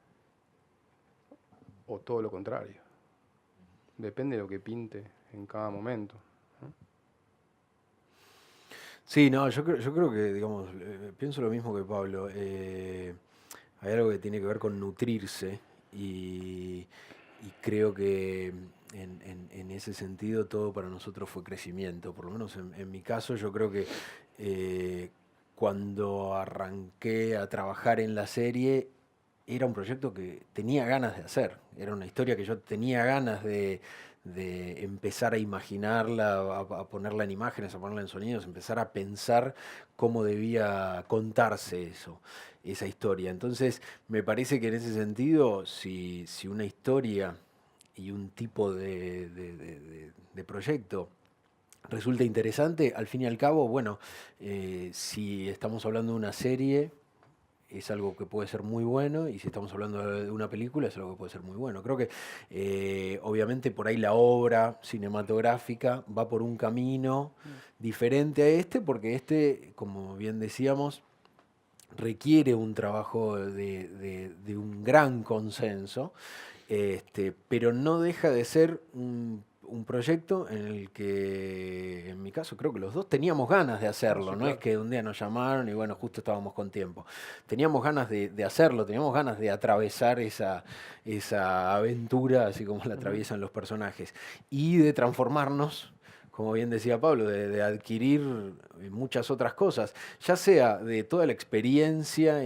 o todo lo contrario. Depende de lo que pinte en cada momento, ¿no? Sí, no, yo creo que, digamos, pienso lo mismo que Pablo. Hay algo que tiene que ver con nutrirse y creo que en ese sentido todo para nosotros fue crecimiento. Por lo menos en mi caso, yo creo que cuando arranqué a trabajar en la serie, era un proyecto que tenía ganas de hacer. Era una historia que yo tenía ganas de empezar a imaginarla, a ponerla en imágenes, a ponerla en sonidos, empezar a pensar cómo debía contarse eso, esa historia. Entonces, me parece que en ese sentido, si una historia y un tipo de proyecto resulta interesante, al fin y al cabo, bueno, si estamos hablando de una serie, es algo que puede ser muy bueno, y si estamos hablando de una película, es algo que puede ser muy bueno. Creo que obviamente por ahí la obra cinematográfica va por un camino diferente a este, porque como bien decíamos, requiere un trabajo de un gran consenso, pero no deja de ser un proyecto en el que, en mi caso, creo que los dos teníamos ganas de hacerlo. Sí, No es claro. que un día nos llamaron y bueno, justo estábamos con tiempo. Teníamos ganas de hacerlo, teníamos ganas de atravesar esa aventura, así como la atraviesan los personajes, y de transformarnos, como bien decía Pablo, de adquirir muchas otras cosas, ya sea de toda la experiencia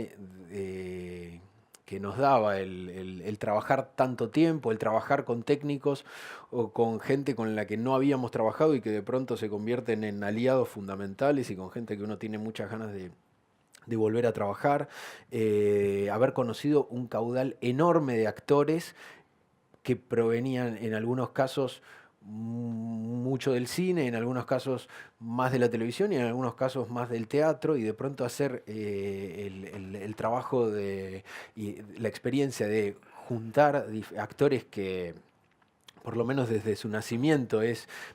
que nos daba el trabajar tanto tiempo, el trabajar con técnicos o con gente con la que no habíamos trabajado y que de pronto se convierten en aliados fundamentales, y con gente que uno tiene muchas ganas de volver a trabajar, haber conocido un caudal enorme de actores que provenían en algunos casos mucho del cine, en algunos casos más de la televisión y en algunos casos más del teatro, y de pronto hacer el trabajo y la experiencia de juntar actores que por lo menos desde su nacimiento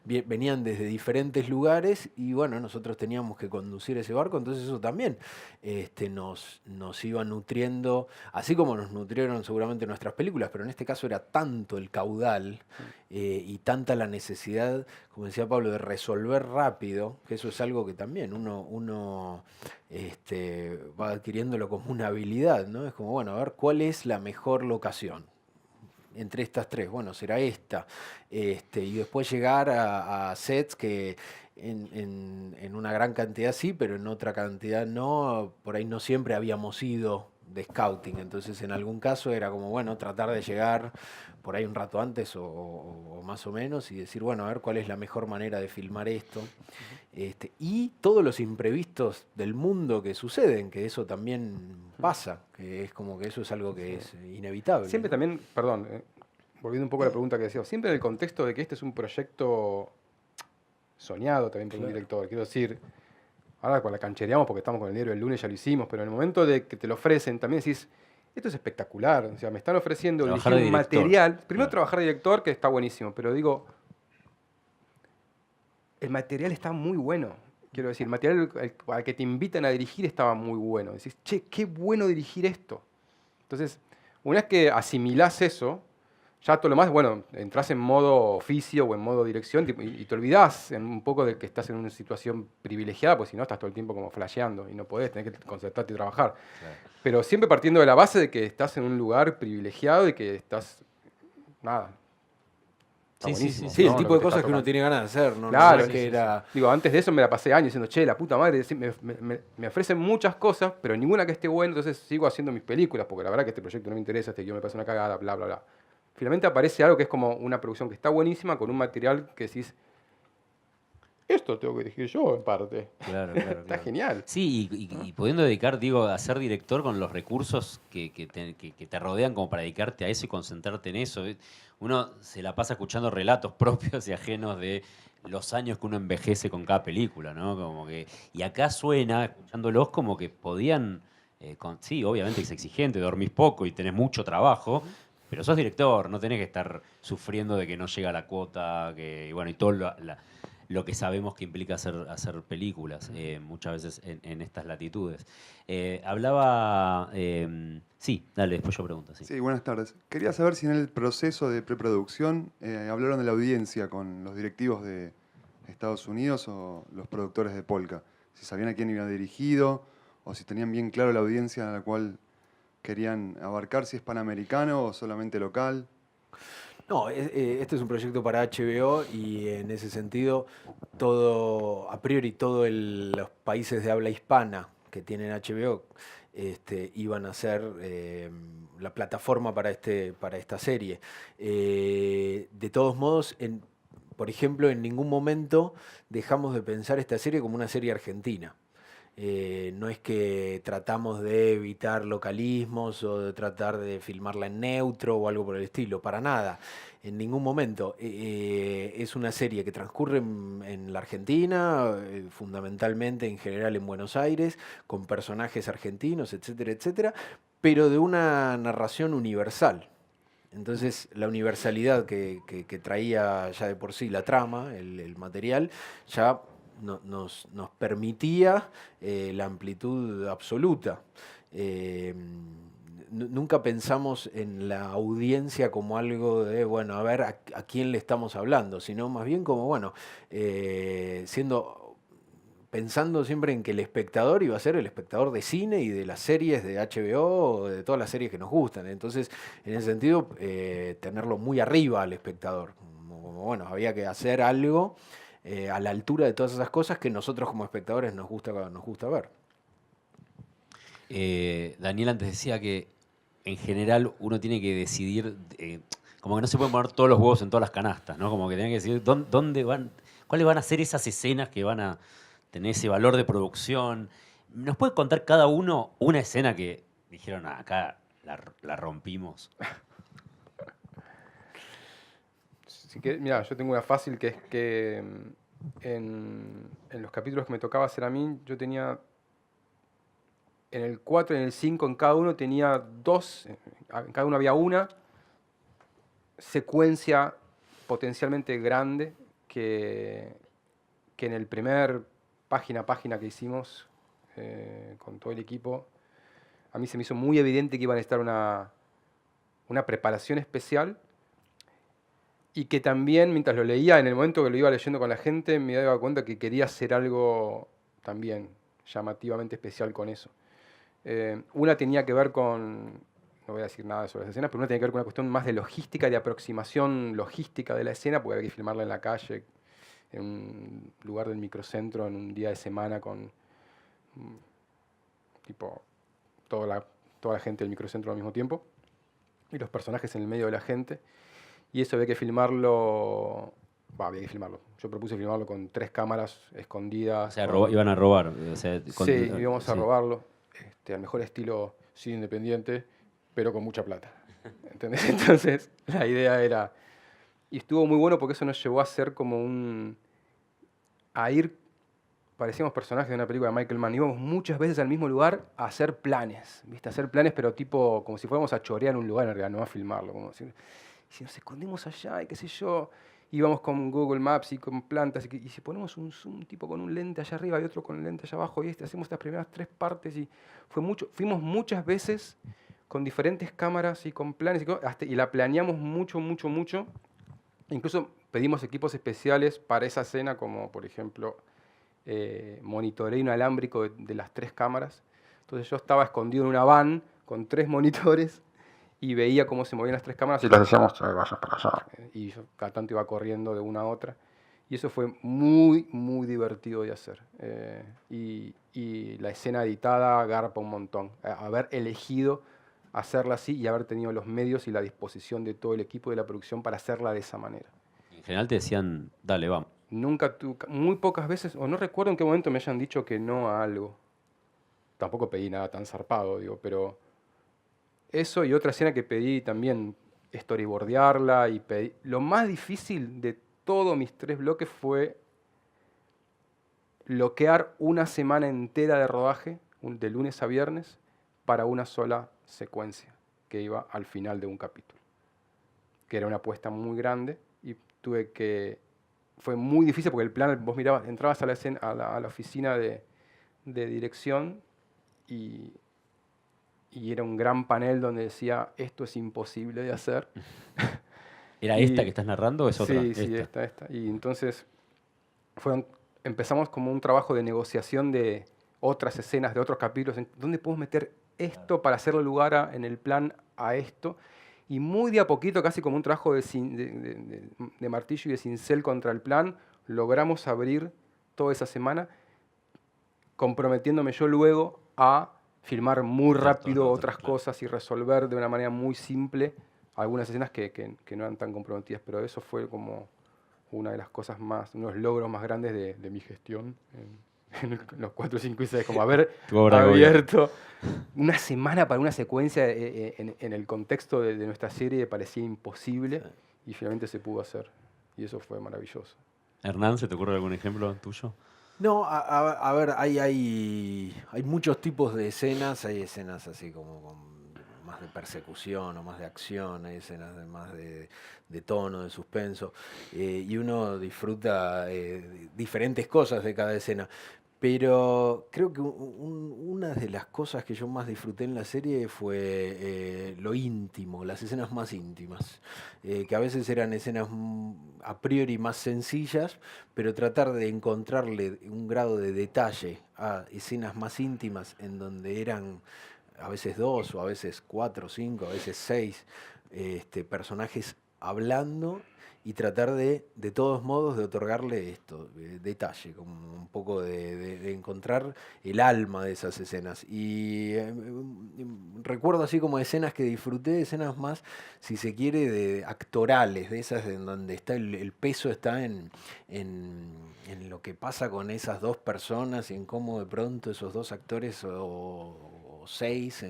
venían desde diferentes lugares, y bueno, nosotros teníamos que conducir ese barco, entonces eso también nos iba nutriendo, así como nos nutrieron seguramente nuestras películas, pero en este caso era tanto el caudal y tanta la necesidad, como decía Pablo, de resolver rápido, que eso es algo que también uno va adquiriéndolo como una habilidad, ¿no? Es como, bueno, a ver, ¿cuál es la mejor locación entre estas tres? Bueno, será esta. Y después llegar a sets que en una gran cantidad sí, pero en otra cantidad no. Por ahí no siempre habíamos ido de scouting. Entonces, en algún caso era como, bueno, tratar de llegar por ahí un rato antes o más o menos, y decir, bueno, a ver cuál es la mejor manera de filmar esto. Y todos los imprevistos del mundo que suceden, que eso también pasa, que es como que eso es algo que es inevitable. Siempre ¿no? también, perdón, volviendo un poco a la pregunta que decía, siempre en el contexto de que este es un proyecto soñado también por un director. Quiero decir, ahora la canchereamos porque estamos con el diario del lunes, ya lo hicimos, pero en el momento de que te lo ofrecen, también decís, esto es espectacular. O sea, me están ofreciendo Trabajar dirigir de un director. material. Primero Claro. trabajar de director, que está buenísimo, pero digo, el material está muy bueno. Quiero decir, el material al que te invitan a dirigir estaba muy bueno. Decís, che, qué bueno dirigir esto. Entonces, una vez que asimilás eso, ya todo lo más, bueno, entras en modo oficio o en modo dirección y te olvidás un poco de que estás en una situación privilegiada, pues si no estás todo el tiempo como flasheando y no podés, tenés que concentrarte y trabajar. Claro. Pero siempre partiendo de la base de que estás en un lugar privilegiado y que estás, nada, está Sí, sí, buenísimo. sí, Sí, ¿no? el Lo tipo que de te está cosas que uno tocando. tiene ganas de hacer, no, Claro, no es sí, que sí, era... Digo, antes de eso me la pasé años diciendo, che, la puta madre, me ofrecen muchas cosas, pero ninguna que esté buena, entonces sigo haciendo mis películas, porque la verdad que este proyecto no me interesa, este guión me parece una cagada, bla, bla, bla. Finalmente aparece algo que es como una producción que está buenísima, con un material que decís, esto tengo que dirigir yo en parte. Claro, Está genial. Sí, y pudiendo dedicar, digo, a ser director con los recursos que te rodean como para dedicarte a eso y concentrarte en eso. Uno se la pasa escuchando relatos propios y ajenos de los años que uno envejece con cada película, ¿no? Como que, y acá suena, escuchándolos, como que podían, sí, obviamente es exigente, dormís poco y tenés mucho trabajo, pero sos director, no tenés que estar sufriendo de que no llega la cuota, y bueno, y todo lo que sabemos que implica hacer películas, muchas veces en estas latitudes. Hablaba... sí, dale, después yo pregunto. Sí. Sí, buenas tardes. Quería saber si en el proceso de preproducción hablaron de la audiencia con los directivos de Estados Unidos o los productores de Polka. Si sabían a quién iba dirigido o si tenían bien claro la audiencia a la cual querían abarcar, si es panamericano o solamente local. No, este es un proyecto para HBO y en ese sentido, todo, a priori, todos los países de habla hispana que tienen HBO iban a ser la plataforma para esta serie. De todos modos, por ejemplo, en ningún momento dejamos de pensar esta serie como una serie argentina. No es que tratamos de evitar localismos o de tratar de filmarla en neutro o algo por el estilo, para nada, en ningún momento. Es una serie que transcurre en la Argentina, fundamentalmente en general en Buenos Aires, con personajes argentinos, etcétera, etcétera, pero de una narración universal. Entonces, la universalidad que traía ya de por sí la trama, el material, ya nos permitía la amplitud absoluta. Nunca pensamos en la audiencia como algo de, bueno, a ver a quién le estamos hablando, sino más bien como, bueno, pensando siempre en que el espectador iba a ser el espectador de cine y de las series de HBO o de todas las series que nos gustan. Entonces, en ese sentido, tenerlo muy arriba al espectador. Como, bueno, había que hacer algo a la altura de todas esas cosas que nosotros como espectadores nos gusta ver. Daniel antes decía que en general uno tiene que decidir, como que no se pueden poner todos los huevos en todas las canastas, ¿no? Como que tiene que decidir dónde van, cuáles van a ser esas escenas que van a tener ese valor de producción. ¿Nos puede contar cada uno una escena que dijeron, acá la rompimos? Mira, yo tengo una fácil que es que en los capítulos que me tocaba hacer a mí, yo tenía en el 4 y en el 5, en cada uno tenía dos, en cada uno había una secuencia potencialmente grande que en el primer página a página que hicimos con todo el equipo, a mí se me hizo muy evidente que iba a necesitar una preparación especial y que también, mientras lo leía, en el momento que lo iba leyendo con la gente, me daba cuenta que quería hacer algo también llamativamente especial con eso. Una tenía que ver con, no voy a decir nada sobre las escenas, pero una tenía que ver con una cuestión más de logística, de aproximación logística de la escena, porque había que filmarla en la calle, en un lugar del microcentro, en un día de semana con tipo toda la gente del microcentro al mismo tiempo y los personajes en el medio de la gente. Y eso había que filmarlo. Había que filmarlo. Yo propuse filmarlo con 3 cámaras escondidas. O sea, iban a robar. O sea, Sí, íbamos a robarlo. Al mejor estilo cine independiente, pero con mucha plata. ¿Entendés? Entonces, la idea era. Y estuvo muy bueno porque eso nos llevó a ser como a ir. Parecíamos personajes de una película de Michael Mann. Íbamos muchas veces al mismo lugar a hacer planes. ¿Viste? A hacer planes, pero tipo como si fuéramos a chorear un lugar en realidad, no a filmarlo. Como si nos escondemos allá y qué sé yo, íbamos con Google Maps y con plantas y si ponemos un zoom tipo con un lente allá arriba y otro con un lente allá abajo y hacemos estas primeras 3 partes y fuimos muchas veces con diferentes cámaras y con planes, y la planeamos mucho, mucho, mucho. Incluso pedimos equipos especiales para esa escena, como por ejemplo monitoreo inalámbrico de las 3 cámaras. Entonces yo estaba escondido en una van con 3 monitores y veía cómo se movían las 3 cámaras y les decíamos, vaya para allá. Y yo cada tanto iba corriendo de una a otra. Y eso fue muy, muy divertido de hacer. Y la escena editada garpa un montón. Haber elegido hacerla así y haber tenido los medios y la disposición de todo el equipo de la producción para hacerla de esa manera. En general te decían, dale, vamos. Muy pocas veces, o no recuerdo en qué momento me hayan dicho que no a algo. Tampoco pedí nada tan zarpado, digo, pero eso y otra escena que pedí también storyboardearla y pedí. Lo más difícil de todos mis 3 bloques fue bloquear una semana entera de rodaje, de lunes a viernes, para una sola secuencia que iba al final de un capítulo. Que era una apuesta muy grande y fue muy difícil porque el plan, vos mirabas, entrabas a la oficina de dirección y era un gran panel donde decía, esto es imposible de hacer. ¿Era esta que estás narrando o es otra? Sí, esta. Y entonces empezamos como un trabajo de negociación de otras escenas, de otros capítulos, ¿dónde podemos meter esto para hacerle lugar en el plan a esto? Y muy de a poquito, casi como un trabajo de martillo y de cincel contra el plan, logramos abrir toda esa semana, comprometiéndome yo luego a filmar muy rápido otras cosas y resolver de una manera muy simple algunas escenas que no eran tan comprometidas, pero eso fue como una de las cosas uno de los logros más grandes de mi gestión en los 4, 5 y 6, como haber abierto una semana para una secuencia en el contexto de nuestra serie parecía imposible y finalmente se pudo hacer y eso fue maravilloso. Hernán, ¿se te ocurre algún ejemplo tuyo? No, a ver, hay muchos tipos de escenas, hay escenas así como con más de persecución o más de acción, hay escenas más de tono, de suspenso, y uno disfruta diferentes cosas de cada escena. Pero creo que una de las cosas que yo más disfruté en la serie fue lo íntimo, las escenas más íntimas, que a veces eran escenas a priori más sencillas, pero tratar de encontrarle un grado de detalle a escenas más íntimas en donde eran a veces 2 o a veces 4, 5, a veces 6 personajes hablando y tratar de todos modos, de otorgarle esto, detalle, como un poco de encontrar el alma de esas escenas. Y recuerdo así como escenas que disfruté, escenas más, si se quiere, de actorales, de esas en donde está el peso está en lo que pasa con esas 2 personas y en cómo de pronto esos 2 actores o 6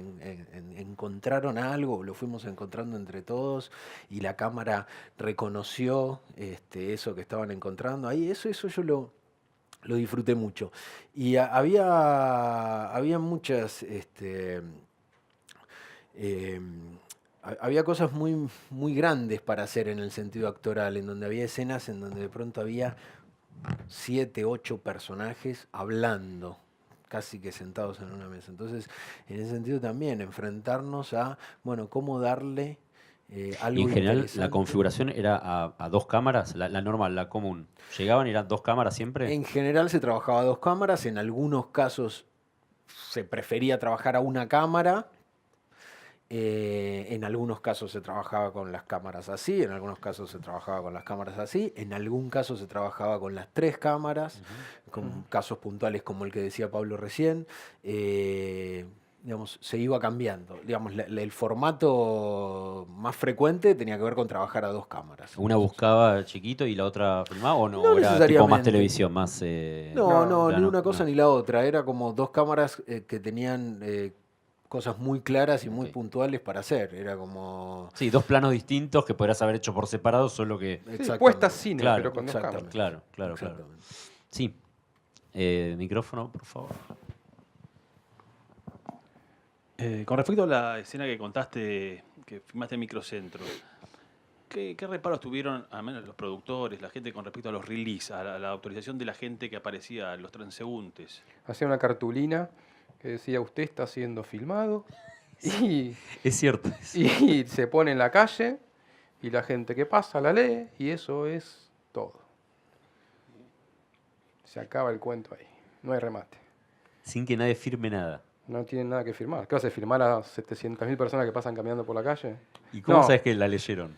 encontraron algo, lo fuimos encontrando entre todos y la cámara reconoció eso que estaban encontrando ahí, eso yo lo disfruté mucho. Y había muchas había cosas muy, muy grandes para hacer en el sentido actoral, en donde había escenas en donde de pronto había 7, 8 personajes hablando, casi que sentados en una mesa. Entonces, en ese sentido también, enfrentarnos a, bueno, cómo darle algo Y en general, interesante. la configuración era a 2 cámaras, la normal, la común. ¿Llegaban y eran 2 cámaras siempre? En general se trabajaba a 2 cámaras, en algunos casos se prefería trabajar a una cámara. En algunos casos se trabajaba con las cámaras así, en algunos casos se trabajaba con las cámaras así, en algún caso se trabajaba con las 3 cámaras, con casos puntuales como el que decía Pablo recién. Digamos, se iba cambiando. Digamos, el formato más frecuente tenía que ver con trabajar a 2 cámaras. ¿Una buscaba chiquito y la otra filmaba o no? No ¿O era tipo más necesariamente. televisión, más... No, ni plano? una cosa No. ni la otra. Era como 2 cámaras que tenían cosas muy claras y muy Ok. puntuales para hacer. Era como... Sí, 2 planos distintos que podrías haber hecho por separado, solo que... Exactamente. Puesta cine, Claro, pero con 2 cámaras. exactamente. Claro. Exactamente. Sí. Micrófono, por favor. Con respecto a la escena que contaste, que filmaste en Microcentro, ¿qué reparos tuvieron, al menos los productores, la gente, con respecto a los release, a la autorización de la gente que aparecía, los transeúntes? Hacía una cartulina que decía, usted está siendo filmado Y, Es cierto. y se pone en la calle y la gente que pasa la lee y eso es todo. Se acaba el cuento ahí. No hay remate. Sin que nadie firme nada. No tienen nada que firmar. ¿Qué vas a firmar a 700.000 personas que pasan caminando por la calle? ¿Y cómo No. sabes que la leyeron?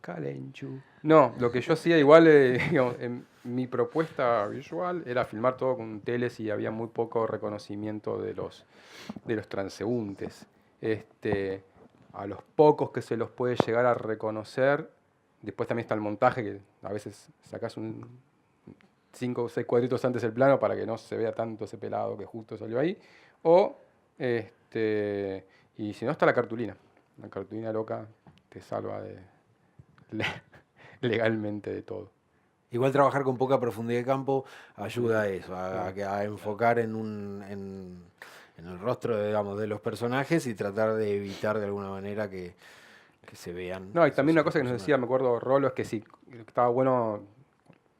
Calenchu. No, lo que yo hacía igual, digamos, en mi propuesta visual era filmar todo con teles y había muy poco reconocimiento de los transeúntes. A los pocos que se los puede llegar a reconocer, después también está el montaje, que a veces sacas 5 o 6 cuadritos antes el plano para que no se vea tanto ese pelado que justo salió ahí. Y si no, está la cartulina. La cartulina loca te salva legalmente de todo. Igual trabajar con poca profundidad de campo ayuda a eso, a enfocar en el rostro, digamos, de los personajes y tratar de evitar de alguna manera que se vean. No, y también una esos cosa que nos decía, me acuerdo, Rolo, es que sí, estaba bueno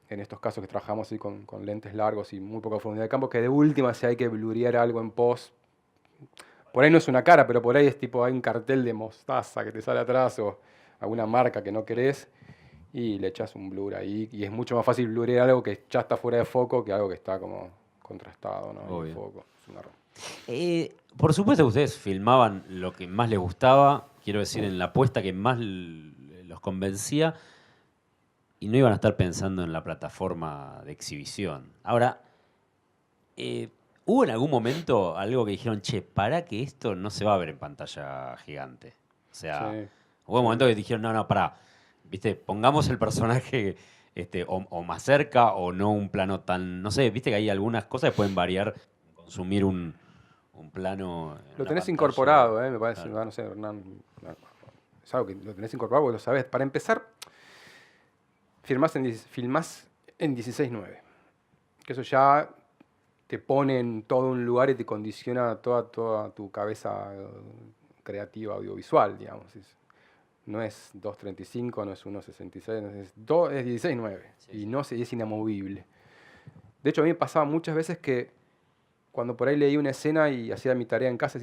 en estos casos que trabajamos así con lentes largos y muy poca profundidad de campo, que de última si hay que blurear algo en post, por ahí no es una cara, pero por ahí es tipo, hay un cartel de mostaza que te sale atrás o alguna marca que no querés y le echas un blur ahí y es mucho más fácil blurear algo que ya está fuera de foco que algo que está como contrastado, ¿no? En Obvio. el foco. Es un error. Por supuesto que ustedes filmaban lo que más les gustaba, quiero decir, en la apuesta que más los convencía, y no iban a estar pensando en la plataforma de exhibición. Ahora, ¿hubo en algún momento algo que dijeron, che, para que esto no se va a ver en pantalla gigante? O sea, Sí. hubo un momento que dijeron, no, pará, viste, pongamos el personaje o más cerca o no un plano tan, no sé, viste que hay algunas cosas que pueden variar, consumir un plano. En Lo una tenés pantalla. incorporado, me parece, Claro. no sé, Hernán, es algo que lo tenés incorporado porque lo sabés. Para empezar, filmás en 16:9, que eso ya te pone en todo un lugar y te condiciona toda tu cabeza creativa audiovisual, digamos. No es 2:35, no es 1:66, es 16:9 Sí, y no es inamovible. De hecho, a mí me pasaba muchas veces que cuando por ahí leí una escena y hacía mi tarea en casa,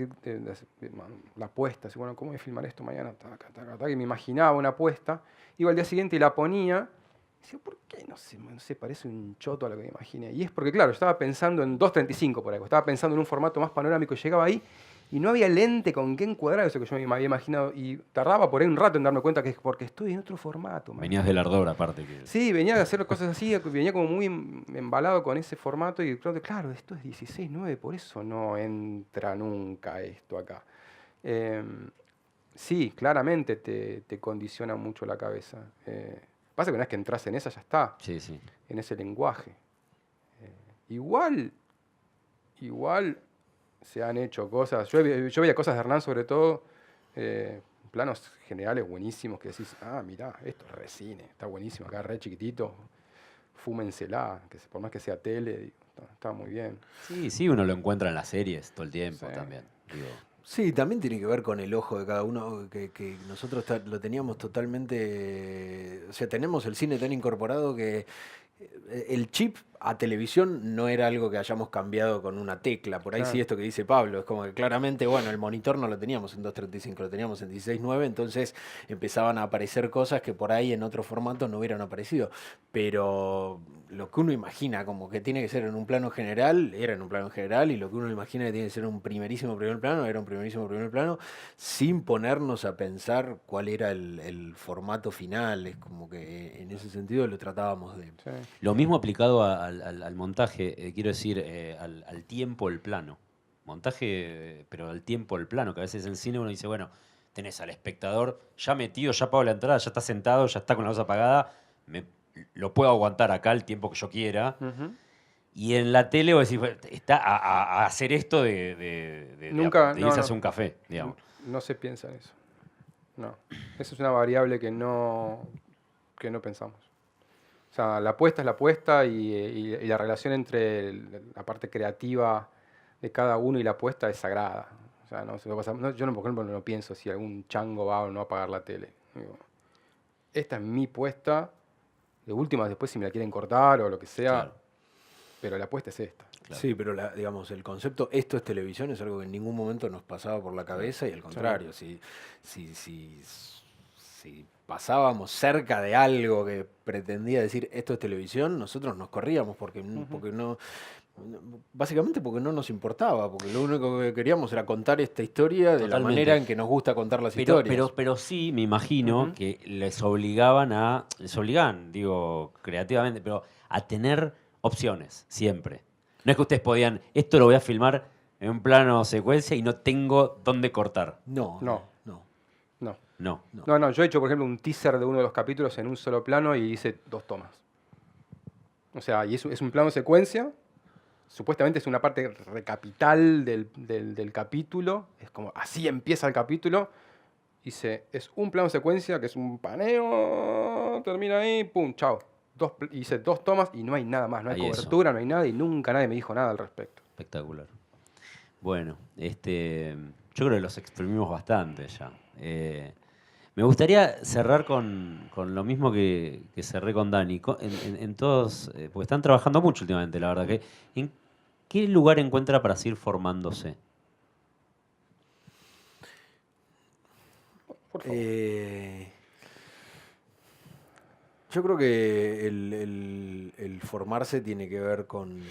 la apuesta, así, bueno, ¿cómo voy a filmar esto mañana? Taca, taca, taca, y me imaginaba una apuesta, iba al día siguiente y la ponía, y decía, ¿por qué? No sé, parece un choto a lo que me imaginé. Y es porque, claro, yo estaba pensando en 2:35 por ahí, estaba pensando en un formato más panorámico, y llegaba ahí y no había lente con qué encuadrar eso que yo me había imaginado, y tardaba por ahí un rato en darme cuenta que es porque estoy en otro formato. Man. Venías del ardor aparte. Que... Sí, venía de hacer cosas así, venía como muy embalado con ese formato y claro, esto es 16:9, por eso no entra nunca esto acá. Sí, claramente te condiciona mucho la cabeza. Pasa que una vez que entras en esa ya está, Sí, sí. en ese lenguaje. Igual se han hecho cosas, yo veía cosas de Hernán sobre todo, planos generales buenísimos que decís, mirá, esto es re cine, está buenísimo, acá re chiquitito, fúmensela, por más que sea tele, digo, está muy bien. Sí, uno lo encuentra en las series todo el tiempo Sí. también. Digo, Sí, también tiene que ver con el ojo de cada uno, que nosotros lo teníamos totalmente, o sea, tenemos el cine tan incorporado que el chip a televisión no era algo que hayamos cambiado con una tecla. Por ahí Claro. sí esto que dice Pablo, es como que claramente, bueno, el monitor no lo teníamos en 2:35, lo teníamos en 16:9, entonces empezaban a aparecer cosas que por ahí en otro formato no hubieran aparecido. Pero lo que uno imagina como que tiene que ser en un plano general, era en un plano general, y lo que uno imagina que tiene que ser un primerísimo primer plano, era un primerísimo primer plano, sin ponernos a pensar cuál era el formato final. Es como que en ese sentido lo tratábamos de... Sí. lo mismo aplicado al montaje, quiero decir, al tiempo, el plano. Montaje, pero al tiempo, el plano, que a veces en cine uno dice, bueno, tenés al espectador ya metido, ya pagó la entrada, ya está sentado, ya está con la voz apagada, lo puedo aguantar acá el tiempo que yo quiera. Ujú. Y en la tele vos decís, bueno, está a hacer esto de Nunca, irse no, a no. hacer un café, digamos. No se piensa en eso. No. Eso es una variable que no pensamos. O sea, la apuesta es la apuesta y la relación entre la parte creativa de cada uno y la apuesta es sagrada. O sea, no se puede pasar. Yo, por ejemplo, no pienso si algún chango va o no a apagar la tele. Digo, esta es mi apuesta. De última, después si me la quieren cortar o lo que sea. Claro. Pero la apuesta es esta. Claro. Sí, pero digamos, el concepto esto es televisión es algo que en ningún momento nos pasaba por la cabeza y al contrario, si pasábamos cerca de algo que pretendía decir esto es televisión, nosotros nos corríamos porque no, básicamente porque no nos importaba, porque lo único que queríamos era contar esta historia de la Totalmente. manera en que nos gusta contar las historias. Pero sí, me imagino que les obligaban, digo, creativamente, pero a tener opciones, siempre. No es que ustedes podían, esto lo voy a filmar en un plano secuencia y no tengo dónde cortar. No. No. No, yo he hecho, por ejemplo, un teaser de uno de los capítulos en un solo plano y hice 2 tomas. O sea, y es un plano secuencia. Supuestamente es una parte recapital del capítulo. Es como, así empieza el capítulo. Es un plano secuencia, que es un paneo, termina ahí, pum, chao. Hice 2 tomas y no hay nada más, no hay Hay eso. cobertura, no hay nada y nunca nadie me dijo nada al respecto. Espectacular. Bueno, yo creo que los exprimimos bastante ya. Me gustaría cerrar con lo mismo que cerré con Dani. En todos, porque están trabajando mucho últimamente, la verdad. ¿En qué lugar encuentra para seguir formándose? Por favor. Yo creo que el formarse tiene que ver con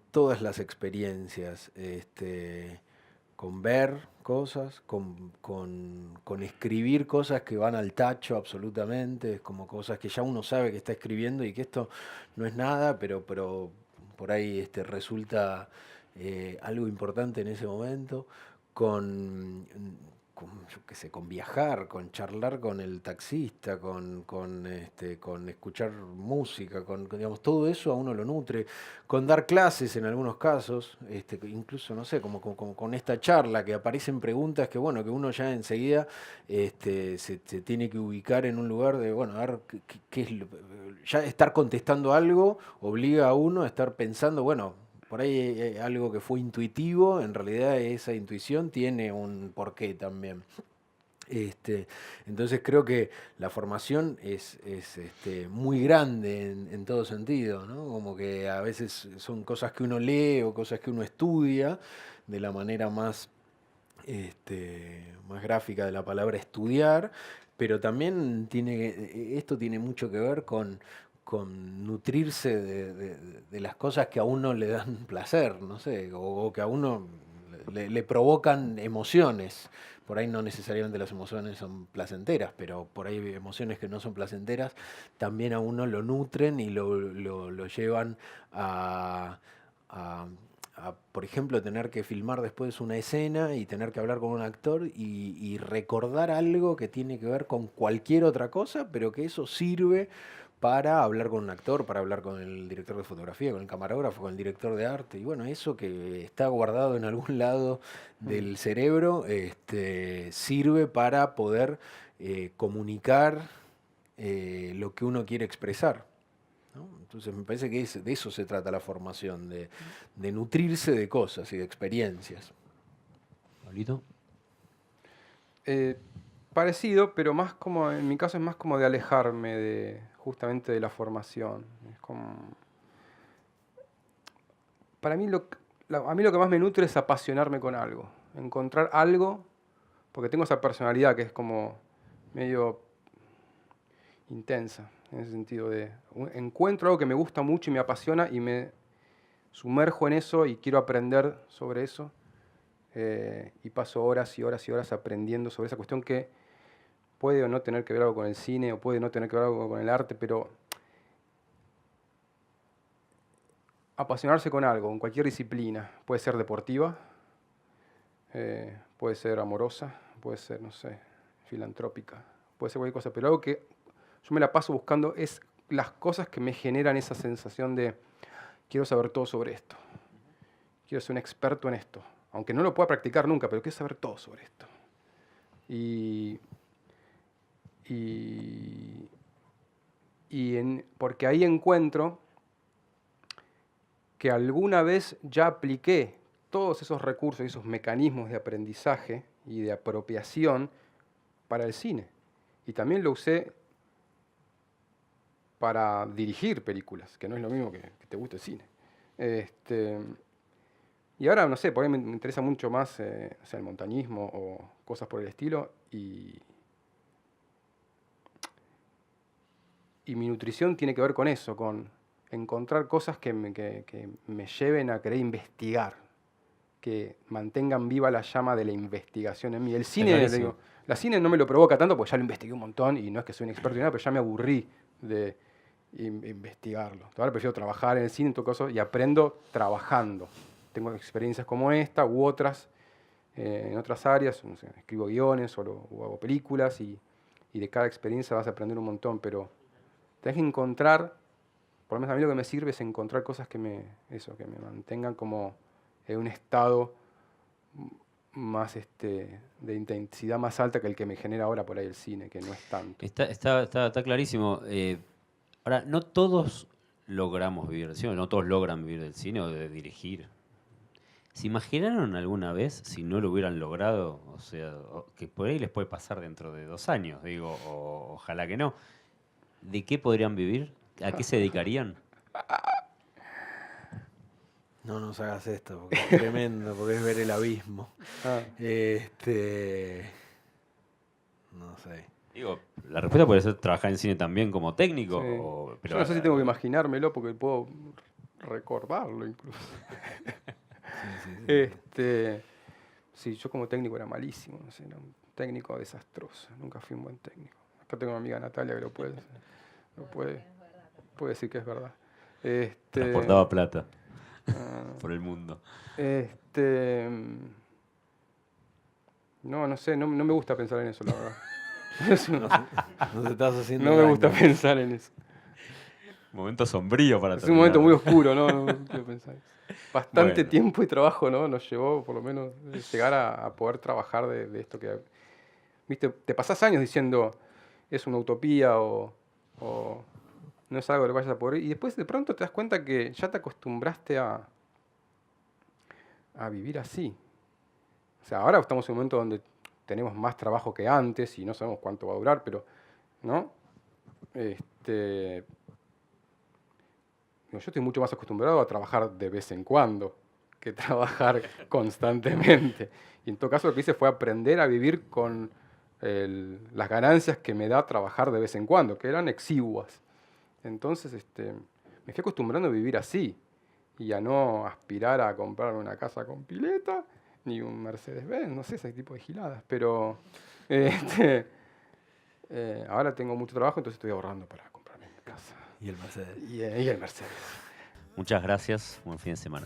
todas las experiencias, con ver cosas, con escribir cosas que van al tacho absolutamente, como cosas que ya uno sabe que está escribiendo y que esto no es nada, pero por ahí resulta algo importante en ese momento, yo qué sé, con viajar, con charlar con el taxista, con escuchar música, digamos, todo eso a uno lo nutre, con dar clases en algunos casos, incluso, no sé, como con esta charla que aparecen preguntas que, bueno, que uno ya enseguida se tiene que ubicar en un lugar de, bueno, a ver, qué es ya estar contestando algo obliga a uno a estar pensando, bueno, por ahí algo que fue intuitivo, en realidad esa intuición tiene un porqué también. Entonces creo que la formación es muy grande en todo sentido, ¿no? Como que a veces son cosas que uno lee o cosas que uno estudia de la manera más gráfica de la palabra estudiar, pero también esto tiene mucho que ver con nutrirse de las cosas que a uno le dan placer, no sé, o que a uno le provocan emociones. Por ahí no necesariamente las emociones son placenteras, pero por ahí emociones que no son placenteras también a uno lo nutren y lo llevan a, por ejemplo, tener que filmar después una escena y tener que hablar con un actor y recordar algo que tiene que ver con cualquier otra cosa, pero que eso sirve para hablar con un actor, para hablar con el director de fotografía, con el camarógrafo, con el director de arte. Y bueno, eso que está guardado en algún lado del cerebro sirve para poder comunicar lo que uno quiere expresar, ¿no? Entonces me parece que de eso se trata la formación, de nutrirse de cosas y de experiencias. ¿Pablito? Parecido, pero más como, en mi caso es más como de alejarme justamente de la formación. Es como, para mí a mí lo que más me nutre es apasionarme con algo, encontrar algo, porque tengo esa personalidad que es como medio intensa, en ese sentido encuentro algo que me gusta mucho y me apasiona y me sumerjo en eso y quiero aprender sobre eso, y paso horas y horas y horas aprendiendo sobre esa cuestión que puede o no tener que ver algo con el cine o puede no tener que ver algo con el arte, pero apasionarse con algo, en cualquier disciplina, puede ser deportiva, puede ser amorosa, puede ser, no sé, filantrópica, puede ser cualquier cosa, pero algo que yo me la paso buscando es las cosas que me generan esa sensación de quiero saber todo sobre esto, quiero ser un experto en esto, aunque no lo pueda practicar nunca, pero quiero saber todo sobre esto. Porque ahí encuentro que alguna vez ya apliqué todos esos recursos y esos mecanismos de aprendizaje y de apropiación para el cine. Y también lo usé para dirigir películas, que no es lo mismo que te guste el cine. Y ahora, no sé, por ahí me interesa mucho más o sea, el montañismo o cosas por el estilo. Y mi nutrición tiene que ver con eso, con encontrar cosas que me lleven a querer investigar, que mantengan viva la llama de la investigación en mí. El cine, clarísimo. la cine no me lo provoca tanto porque ya lo investigué un montón y no es que soy un experto en nada, pero ya me aburrí de investigarlo. Ahora prefiero trabajar en el cine en todo caso y aprendo trabajando. Tengo experiencias como esta u otras en otras áreas, no sé, escribo guiones o hago películas y de cada experiencia vas a aprender un montón, pero tenés que encontrar, por lo menos a mí lo que me sirve es encontrar cosas que me mantengan como en un estado más de intensidad más alta que el que me genera ahora por ahí el cine, que no es tanto. Está clarísimo. Ahora, no todos logramos vivir del cine, no todos logran vivir del cine o de dirigir. ¿Se imaginaron alguna vez si no lo hubieran logrado? O sea, que por ahí les puede pasar dentro de 2 años, digo, o ojalá que no. ¿De qué podrían vivir? ¿A qué se dedicarían? No nos hagas esto, porque es tremendo, porque es ver el abismo. No sé. Digo, la respuesta puede ser trabajar en cine también como técnico. Sí. Pero Yo no sé si tengo que imaginármelo porque puedo recordarlo incluso. Sí, yo como técnico era malísimo, no sé, era un técnico desastroso, nunca fui un buen técnico. Acá tengo a mi amiga Natalia que lo puede decir que es verdad. Transportaba plata por el mundo. No sé, no me gusta pensar en eso, la verdad. No te estás haciendo No me gusta daño. pensar en eso. Momento sombrío para Es un momento terminar. muy oscuro, no quiero pensar eso. Bastante Bueno. tiempo y trabajo, ¿no? Nos llevó, por lo menos, llegar a poder trabajar de esto que... ¿Viste? Te pasás años diciendo, es una utopía o no es algo que vayas a poder... Y después de pronto te das cuenta que ya te acostumbraste a vivir así. O sea, ahora estamos en un momento donde tenemos más trabajo que antes y no sabemos cuánto va a durar, pero... ¿no? Yo estoy mucho más acostumbrado a trabajar de vez en cuando que trabajar constantemente. Y en todo caso lo que hice fue aprender a vivir con las ganancias que me da trabajar de vez en cuando, que eran exiguas. Entonces me fui acostumbrando a vivir así y a no aspirar a comprarme una casa con pileta ni un Mercedes-Benz, no sé, ese tipo de giladas. Pero ahora tengo mucho trabajo, entonces estoy ahorrando para comprarme mi casa. Y el Mercedes. Y el Mercedes. Muchas gracias. Buen fin de semana.